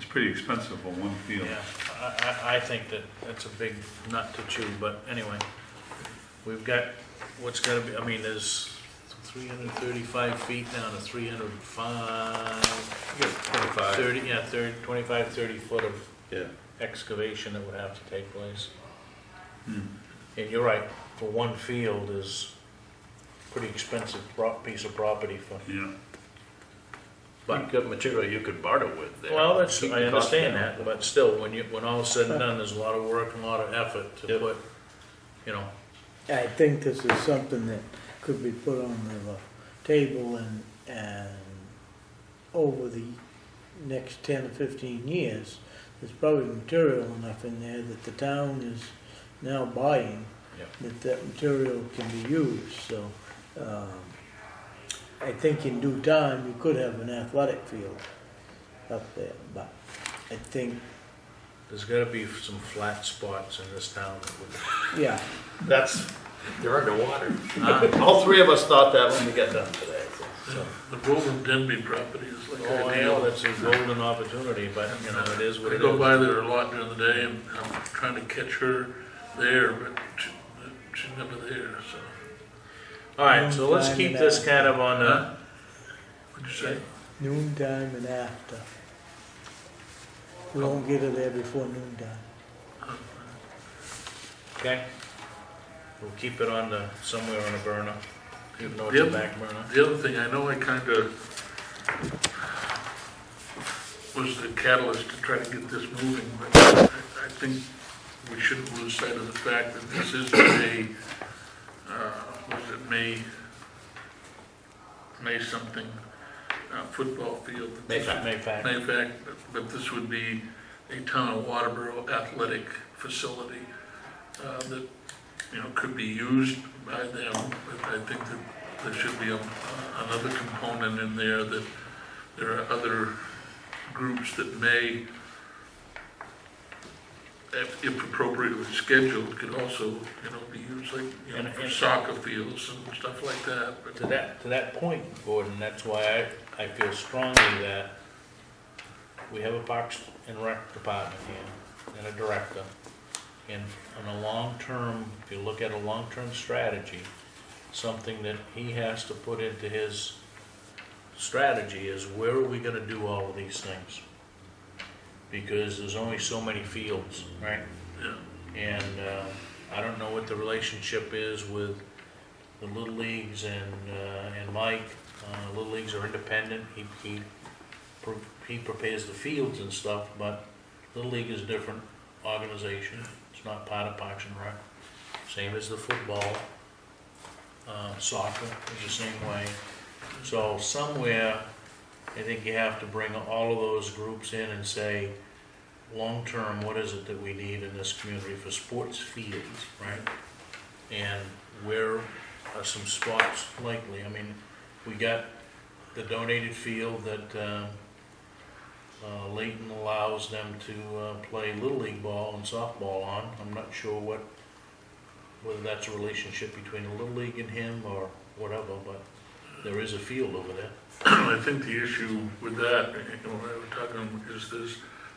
pretty expensive for one field. Yeah, I think that that's a big nut to chew, but anyway, we've got what's gotta be, I mean, there's 335 feet down to 305, 25. 30, yeah, 25, 30 foot of Yeah. excavation that would have to take place. Hmm. And you're right, for one field is pretty expensive piece of property for. Yeah. But you've got material you could barter with there. Well, that's, Keep I the cost understand down. that, but still, when all is said and done, there's a lot of work and a lot of effort to Yep. put, I think this is something that could be put on the table and over the next 10 or 15 years, there's probably material enough in there that the town is now buying, Yep. that material can be used, so, I think in due time, you could have an athletic field up there, but I think, there's gotta be some flat spots in this town that would. yeah, They're underwater. All 3 of us thought that when we got done today. So. The Groveland Denby property is like Oh, I ideal. know, that's a golden opportunity, but, it is what I it go is. by there a lot during the day, and I'm trying to catch her there, but she's never there, so. All right, so let's keep this kind of on What'd you say? noontime and after. We won't get her there before noontime. Okay? We'll keep it on the, somewhere on a burner, even though it's The a other- back burner. The other thing, I know I kind of was the catalyst to try to get this moving, but I think we shouldn't lose sight of the fact that this is a, what is it, May something, football field. Mayfac. But this would be a town of Waterboro athletic facility that, could be used by them. But I think that there should be another component in there, that there are other groups that may, if appropriately scheduled, could also, be used, like, for soccer fields and stuff like that. But To that point, Gordon, that's why I feel strongly that we have a Parks and Rec department here, and a director. And on a long-term, if you look at a long-term strategy, something that he has to put into his strategy is, where are we gonna do all of these things? Because there's only so many fields, right? Yeah. And I don't know what the relationship is with the Little Leagues and Mike. Little Leagues are independent. He prepares the fields and stuff, but Little League is a different organization. It's not part of Parks and Rec. Same as the football. Soccer is the same way. So somewhere, I think you have to bring all of those groups in and say, long-term, what is it that we need in this community for sports fields, right? And where are some spots likely? I mean, we got the donated field that Layton allows them to play Little League ball and softball on. I'm not sure whether that's a relationship between the Little League and him or whatever, but there is a field over there. I think the issue with that, when I was talking, is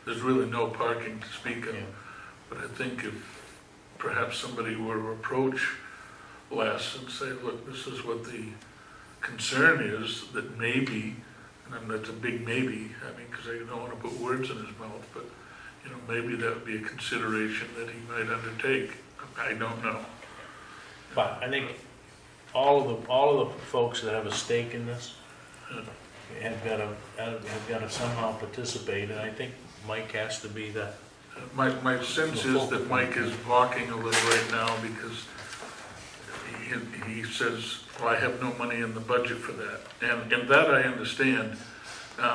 there's really no parking to speak of. Yeah. But I think if perhaps somebody were to approach Les and say, look, this is what the concern is, that maybe, and that's a big maybe, I mean, because I don't want to put words in his mouth, but, maybe that would be a consideration that he might undertake. I don't know. But I think all of the folks that have a stake in this have got to somehow participate, and I think Mike has to be the. My sense is that Mike is balking a little right now, because he says, well, I have no money in the budget for that. And that I understand,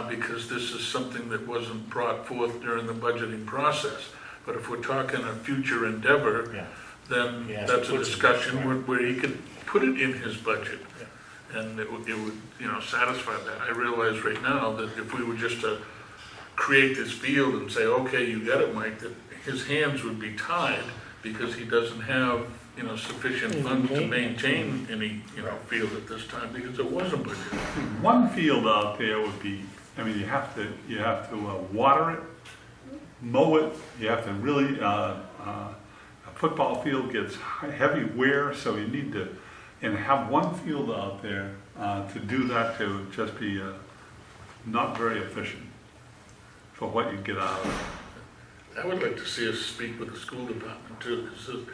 because this is something that wasn't brought forth during the budgeting process. But if we're talking a future endeavor, Yeah. then Yeah, that's a puts it- discussion where he could put it in his budget. And it would, satisfy that. I realize right now that if we were just to create this field and say, okay, you got it, Mike, that his hands would be tied, because he doesn't have, sufficient funds to maintain any, field at this time, because it wasn't budgeted. One field out there would be, you have to water it, mow it, you have to really, a football field gets heavy wear, so you need to, and have one field out there to do that to just be not very efficient for what you get out of it. I would like to see us speak with the school department too, because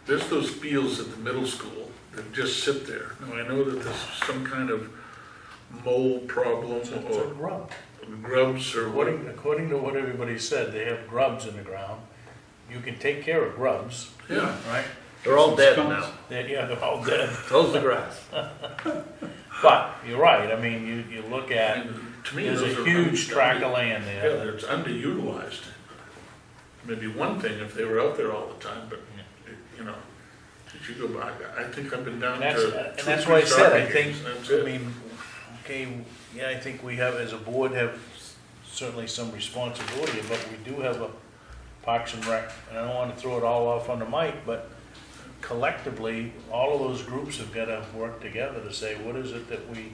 there's those fields at the middle school that just sit there. Now, I know that there's some kind of mold problem It's a or grub. grubs or what. According to what everybody said, they have grubs in the ground. You can take care of grubs, Yeah, right? They're all dead Skunks. now. They're all dead. So's the grass. But you're right. I mean, you look at, and to me, there's those a are huge tract of land Yeah, there. it's underutilized. Maybe one thing if they were out there all the time, but, as you go by, I think I've been down And to. that's, and two, that's three why I said, I soccer think, games, and that's I it. mean, okay, yeah, I think we have, as a board, have certainly some responsibility, but we do have a Parks and Rec, and I don't want to throw it all off on the mic, but collectively, all of those groups have got to work together to say, what is it that we,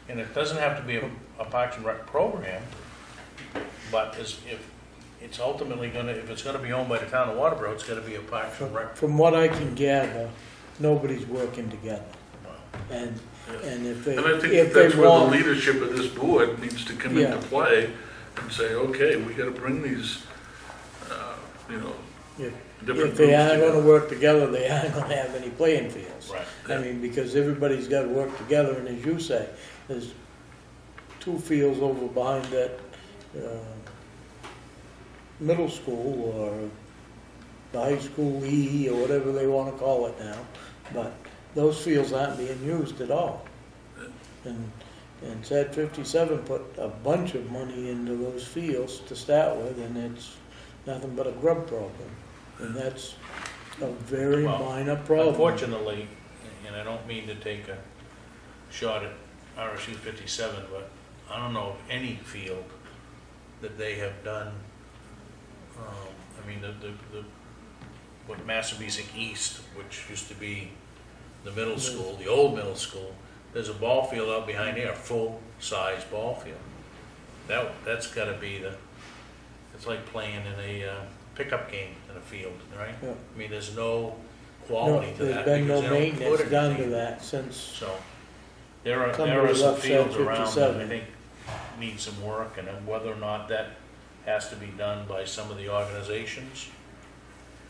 and it doesn't have to be a Parks and Rec program, but if it's ultimately gonna, if it's gonna be owned by the town of Waterboro, it's gotta be a Parks and Rec. From what I can gather, nobody's working together. And if they, And I think if they that's where the want, leadership of this board needs to come into Yeah. play and say, okay, we gotta bring these, you know, If, different if they groups aren't gonna together. work together, they aren't gonna have any playing fields. Right. I mean, because everybody's gotta work together, and as you say, there's two fields over behind that, middle school, or the high school E, or whatever they wanna call it now, but those fields aren't being used at all. And SAD 57 put a bunch of money into those fields to start with, and it's nothing but a grub problem. And that's a very Well, minor problem. Unfortunately, and I don't mean to take a shot at RSU 57, but I don't know of any field that they have done, I mean, what M.R.S.A East, which used to be the middle school, the old middle school, there's a ball field out behind there, a full-size ball field. That's gotta be it's like playing in a pickup game in a field, right? Yeah. I mean, there's no No, quality to there's that. been no because they don't maintenance put done to anything. that since, So, there are Somebody some left fields SAD around that 57. I think need some work, and then whether or not that has to be done by some of the organizations,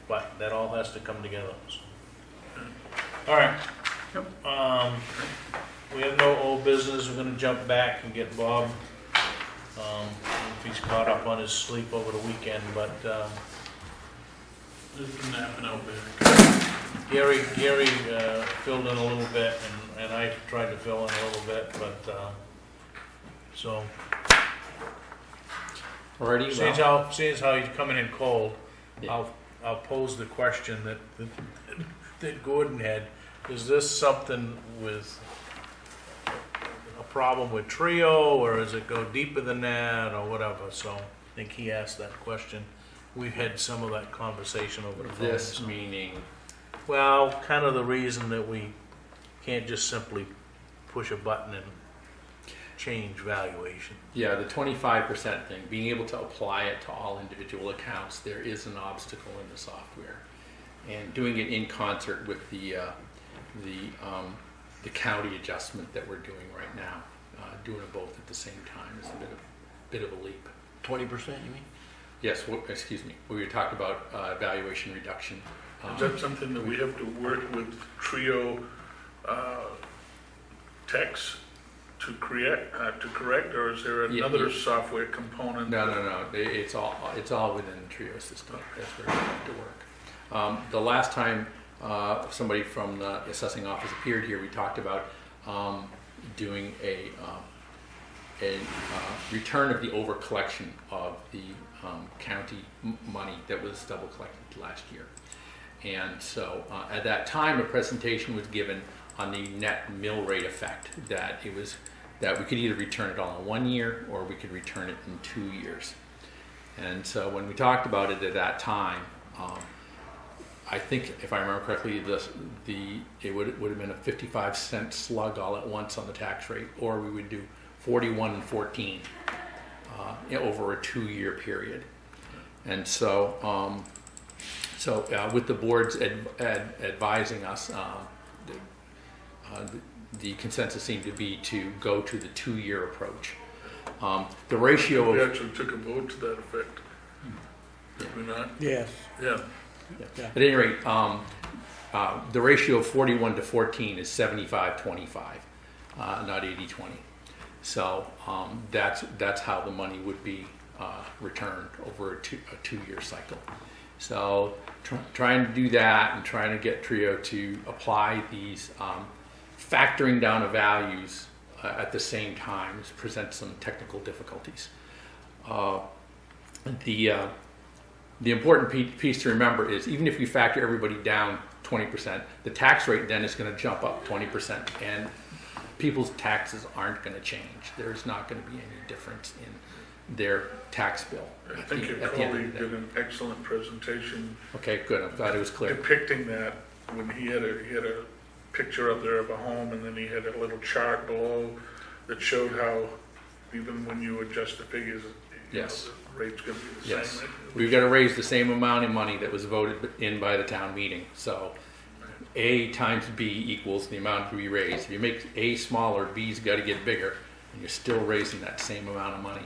but that all has to come together. So. All right. We have no old business. We're gonna jump back and get Bob, if he's caught up on his sleep over the weekend, but, Just napping out there. Gary filled in a little bit, and I tried to fill in a little bit, but, so, Alrighty, seeing as how he's coming in cold, Yeah. I'll pose the question that Gordon had. Is this something with a problem with Trio, or does it go deeper than that, or whatever? So I think he asked that question. We've had some of that conversation over the phone. this so. meaning, Well, kind of the reason that we can't just simply push a button and change valuation. yeah, the 25% thing, being able to apply it to all individual accounts, there is an obstacle in the software. And doing it in concert with the county adjustment that we're doing right now, doing them both at the same time is a bit of a leap. 20%, you mean? Yes, excuse me, we talked about valuation reduction. Is that something that we have to work with Trio techs to correct, or is there another software component? No, it's all within the Trio system. That's where we have to work. The last time somebody from the assessing office appeared here, we talked about doing a return of the over collection of the county money that was double collected last year. And so at that time, a presentation was given on the net mill rate effect, that we could either return it all in 1 year or we could return it in 2 years. And so when we talked about it at that time, I think if I remember correctly, it would have been a 55-cent slug all at once on the tax rate, or we would do 41 and 14 over a 2-year period. And so, with the boards advising us, the consensus seemed to be to go to the 2-year approach. The ratio We of actually took a vote to that effect. Did we not? yes. Yeah. Yeah. At any rate, the ratio of 41 to 14 is 75-25, not 80-20. So that's how the money would be returned over a 2-year cycle. So trying to do that and trying to get Trio to apply these factoring down of values at the same time presents some technical difficulties. The important piece to remember is even if you factor everybody down 20%, the tax rate then is going to jump up 20%, and people's taxes aren't going to change. There's not going to be any difference in their tax bill. I think your at the end of colleague the day. did an excellent presentation Okay, good. I'm glad it was clear. depicting that, when he had a picture up there of a home, and then he had a little chart below that showed how even when you adjust the figures, you Yes. know, the rate's going to be the Yes. same. We've got to raise the same amount of money that was voted in by the town meeting. So A times B equals the amount we raise. If you make A smaller, B's got to get bigger, and you're still raising that same amount of money.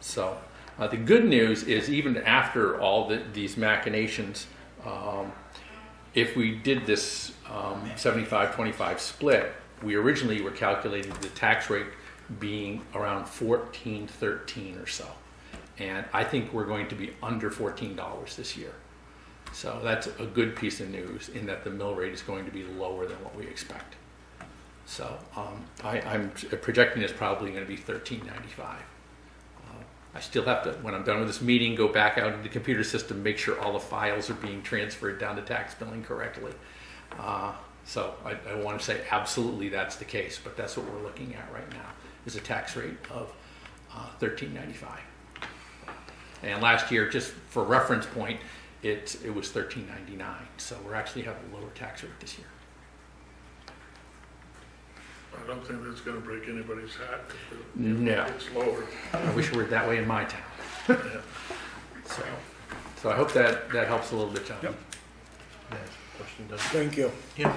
So the good news is even after all these machinations, if we did this 75-25 split, we originally were calculating the tax rate being around 14, 13 or so. And I think we're going to be under $14 this year. So that's a good piece of news in that the mill rate is going to be lower than what we expect. So I'm projecting it's probably going to be $13.95. I still have to, when I'm done with this meeting, go back out into the computer system, make sure all the files are being transferred down to tax billing correctly. So I want to say absolutely that's the case, but that's what we're looking at right now, is a tax rate of $13.95. And last year, just for reference point, it was $13.99. So we're actually having a lower tax rate this year. I don't think that's gonna break anybody's heart. No. It's lower. I wish it were that way in my town. Yeah. So I hope that helps a little bit, John. Yep. Question done. Thank you. Yeah.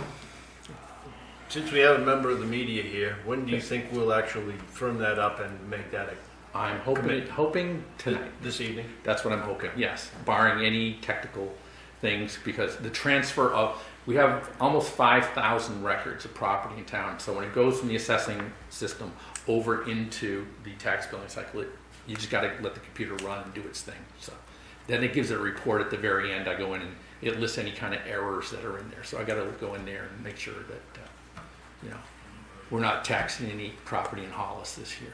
Since we have a member of the media here, when do you think we'll actually firm that up and make that I'm hoping tonight. this evening? That's what I'm hoping, yes, barring any technical things, because the transfer of, we have almost 5,000 records of property in town, so when it goes from the assessing system over into the tax billing cycle, you just gotta let the computer run and do its thing. So then it gives it a report at the very end. I go in and it lists any kind of errors that are in there, so I gotta go in there and make sure that, we're not taxing any property in Hollis this year.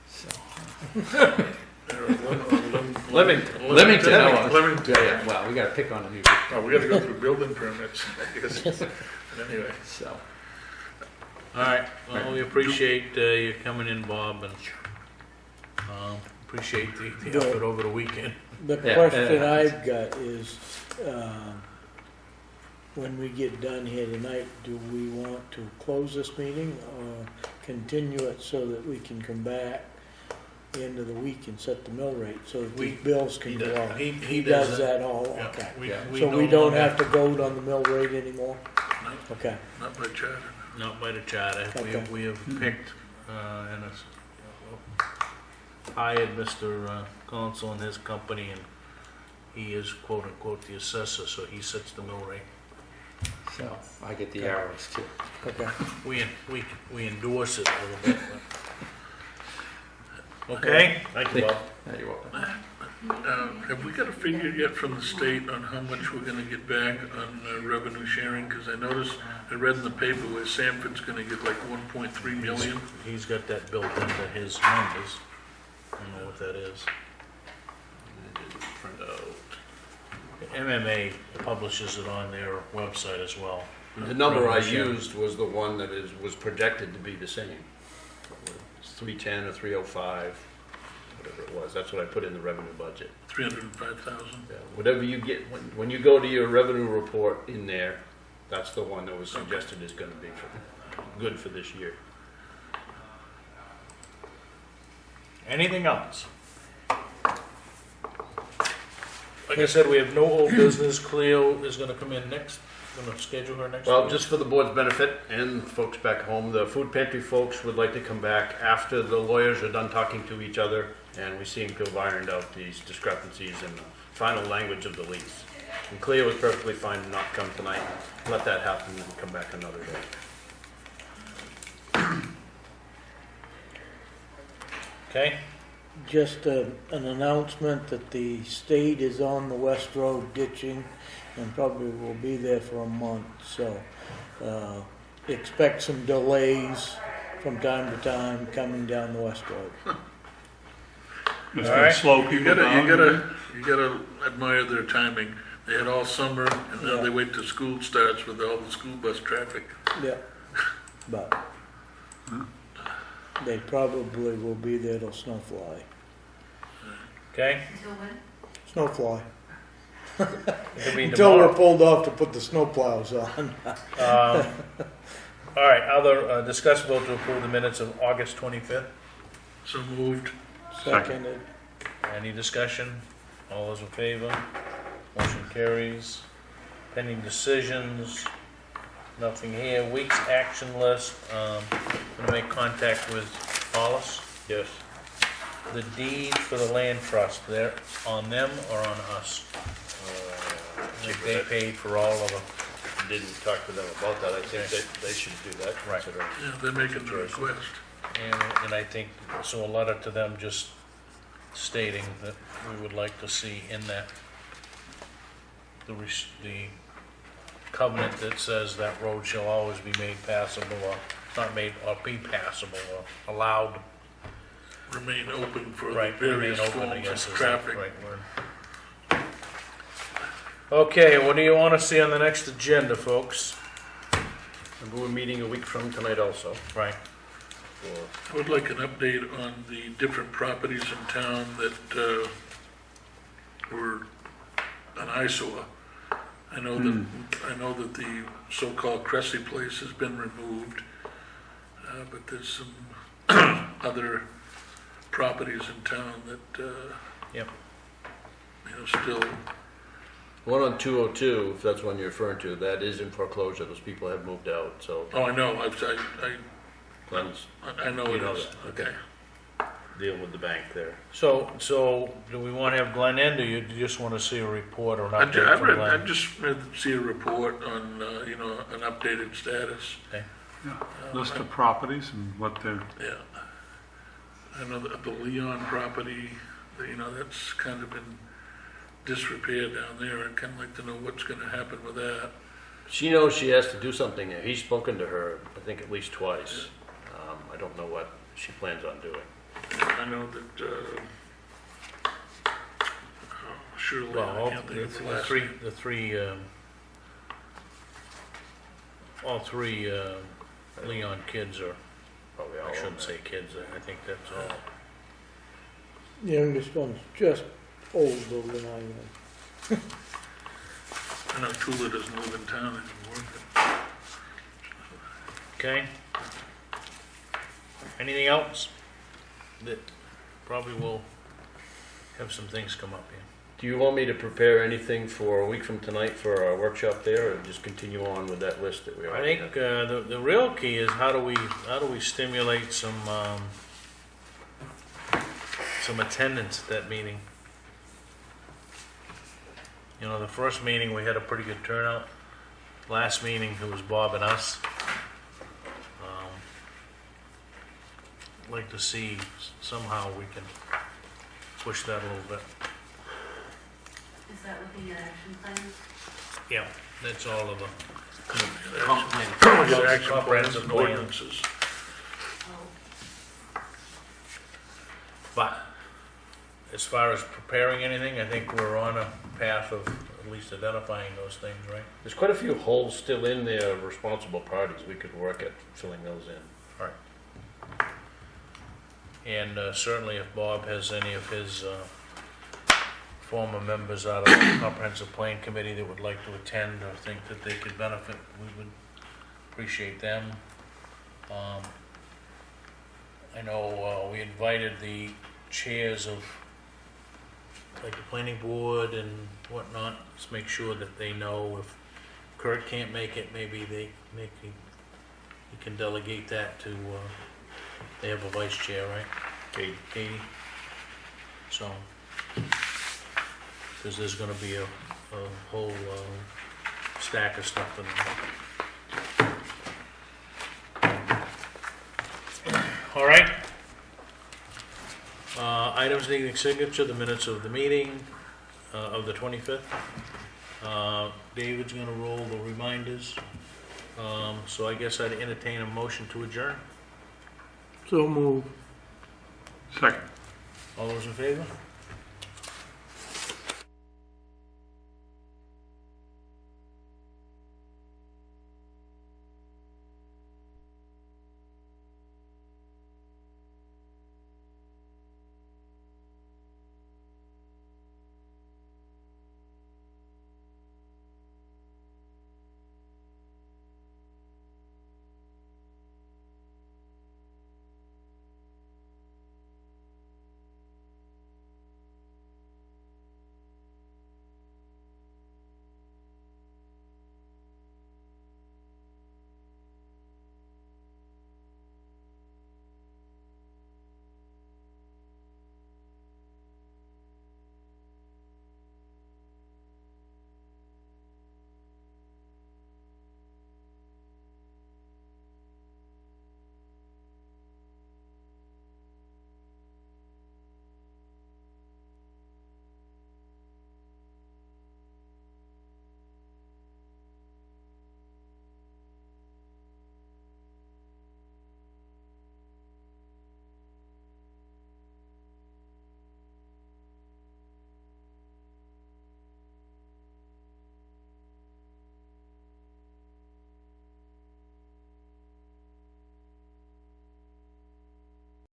So. Leamington. Leamington. Yeah. Well, we got to pick on a new. Oh, we gotta go through building permits, I guess. But anyway. So, All right, well, we appreciate you coming in, Bob, and appreciate the effort over the weekend. The Yeah, question I've got is, when we get done here tonight, do we want to close this meeting or continue it so that we can come back the end of the week and set the mill rate so that these bills can go out? He does does that all, Yeah, okay. we So we don't have to vote on the mill rate anymore? No, Okay, not by charter. Not by the charter. Okay. We have picked and hired Mr. Council and his company, and he is quote unquote the assessor, so he sets the mill rate. so I get the arrows too. okay. We endorse it a little bit. But. Okay? Thank you, Bob. Yeah, you're welcome. Have we got a figure yet from the state on how much we're gonna get back on revenue sharing? Because I noticed, I read in the paper where Sanford's gonna get like 1.3 million. He's got that built into his numbers. I don't know what that is. MMA publishes it on their website as well. The number I Revenue sharing. used was the one that was projected to be the same. It's 310 or 305, whatever it was. That's what I put in the revenue budget. 305,000. Yeah, whatever you get, when you go to your revenue report in there, that's the one that was suggested is gonna be good for this year. Anything else? Like I said, we have no old business. Cleo is gonna come in next, gonna schedule her next Well, week. just for the board's benefit and folks back home, the food pantry folks would like to come back after the lawyers are done talking to each other and we seem to have ironed out these discrepancies in the final language of the lease. And Cleo was perfectly fine to not come tonight. Let that happen and come back another day. Okay? Just an announcement that the state is on the West Road ditching and probably will be there for a month, so expect some delays from time to time coming down the West Road. It's All right. Slow You people down. you gotta admire their timing. They had all summer, and now they wait till school starts with all the school bus traffic. Yeah, but they probably will be there till snowfly. Okay? Until when? Snowfly. It'll be Until we're tomorrow. pulled off to put the snowplows on. All right, other discuss vote to approve the minutes of August 25th. So moved. Seconded. Any discussion? All those in favor? Motion carries. Pending decisions, nothing here. Week's action list, gonna make contact with Hollis. Yes. the deed for the land trust, they're on them or on us? Like they paid for all of them. Didn't talk to them about that. I think Okay. that they should do that. Right. considering- Yeah, they're making the request. And I think, so a letter to them just stating that we would like to see in that the covenant that says that road shall always be made passable, or not made, or be passable, or allowed. Remain open for the Right, remain various open, I forms guess of is the traffic. right word. Okay, what do you want to see on the next agenda, folks? And we're meeting a week from tonight also. Right. For I would like an update on the different properties in town that were an eyesore. I know that the so-called Cressy place has been removed, but there's some other properties in town that, Yep. still, one on 202, if that's one you're referring to, that is in foreclosure. Those people have moved out, so oh, I know, Glenn's I know You it know is, that, okay. dealing with the bank there. So do we want to have Glenn in, or you just want to see a report or an I update from Glenn? I just read, see a report on, an updated status. List of properties and what they're, Yeah. I know that the Leon property, that's kind of been disrepair down there. I'd kind of like to know what's going to happen with that. She knows she has to do something there. He's spoken to her, I think, at least twice. I don't know what she plans on doing. I know that, Shirley, I Well, can't think of the the last three, name. all three Leon kids are, Probably all I of shouldn't them. say kids, I think that's all. The youngest one's just older than I am. I know Tula doesn't live in town anymore. Okay? Anything else? That probably will have some things come up here. Do you want me to prepare anything for a week from tonight for our workshop there, or just continue on with that list that we I already think have? the real key is how do we stimulate some attendance at that meeting. The first meeting we had a pretty good turnout. Last meeting it was Bob and us. Like to see somehow we can push that a little bit. Is that looking at action plans? Yeah, that's all of them. We got action plans Comprehensive and plan. ordinances. Oh, But as far as preparing anything, I think we're on a path of at least identifying those things, right? There's quite a few holes still in there of responsible parties. We could work at filling those in. And certainly if Bob has any of his former members out of the Comprehensive Plan Committee that would like to attend or think that they could benefit, we would appreciate them. I know we invited the chairs of like the planning board and whatnot, just make sure that they know if Kurt can't make it, maybe you can delegate that to, they have a vice chair, right? Katie. So, because there's gonna be a whole stack of stuff in there. All right. Items needing signature, the minutes of the meeting of the 25th. David's gonna roll the reminders. So I guess I'd entertain a motion to adjourn. So move. second. All those in favor?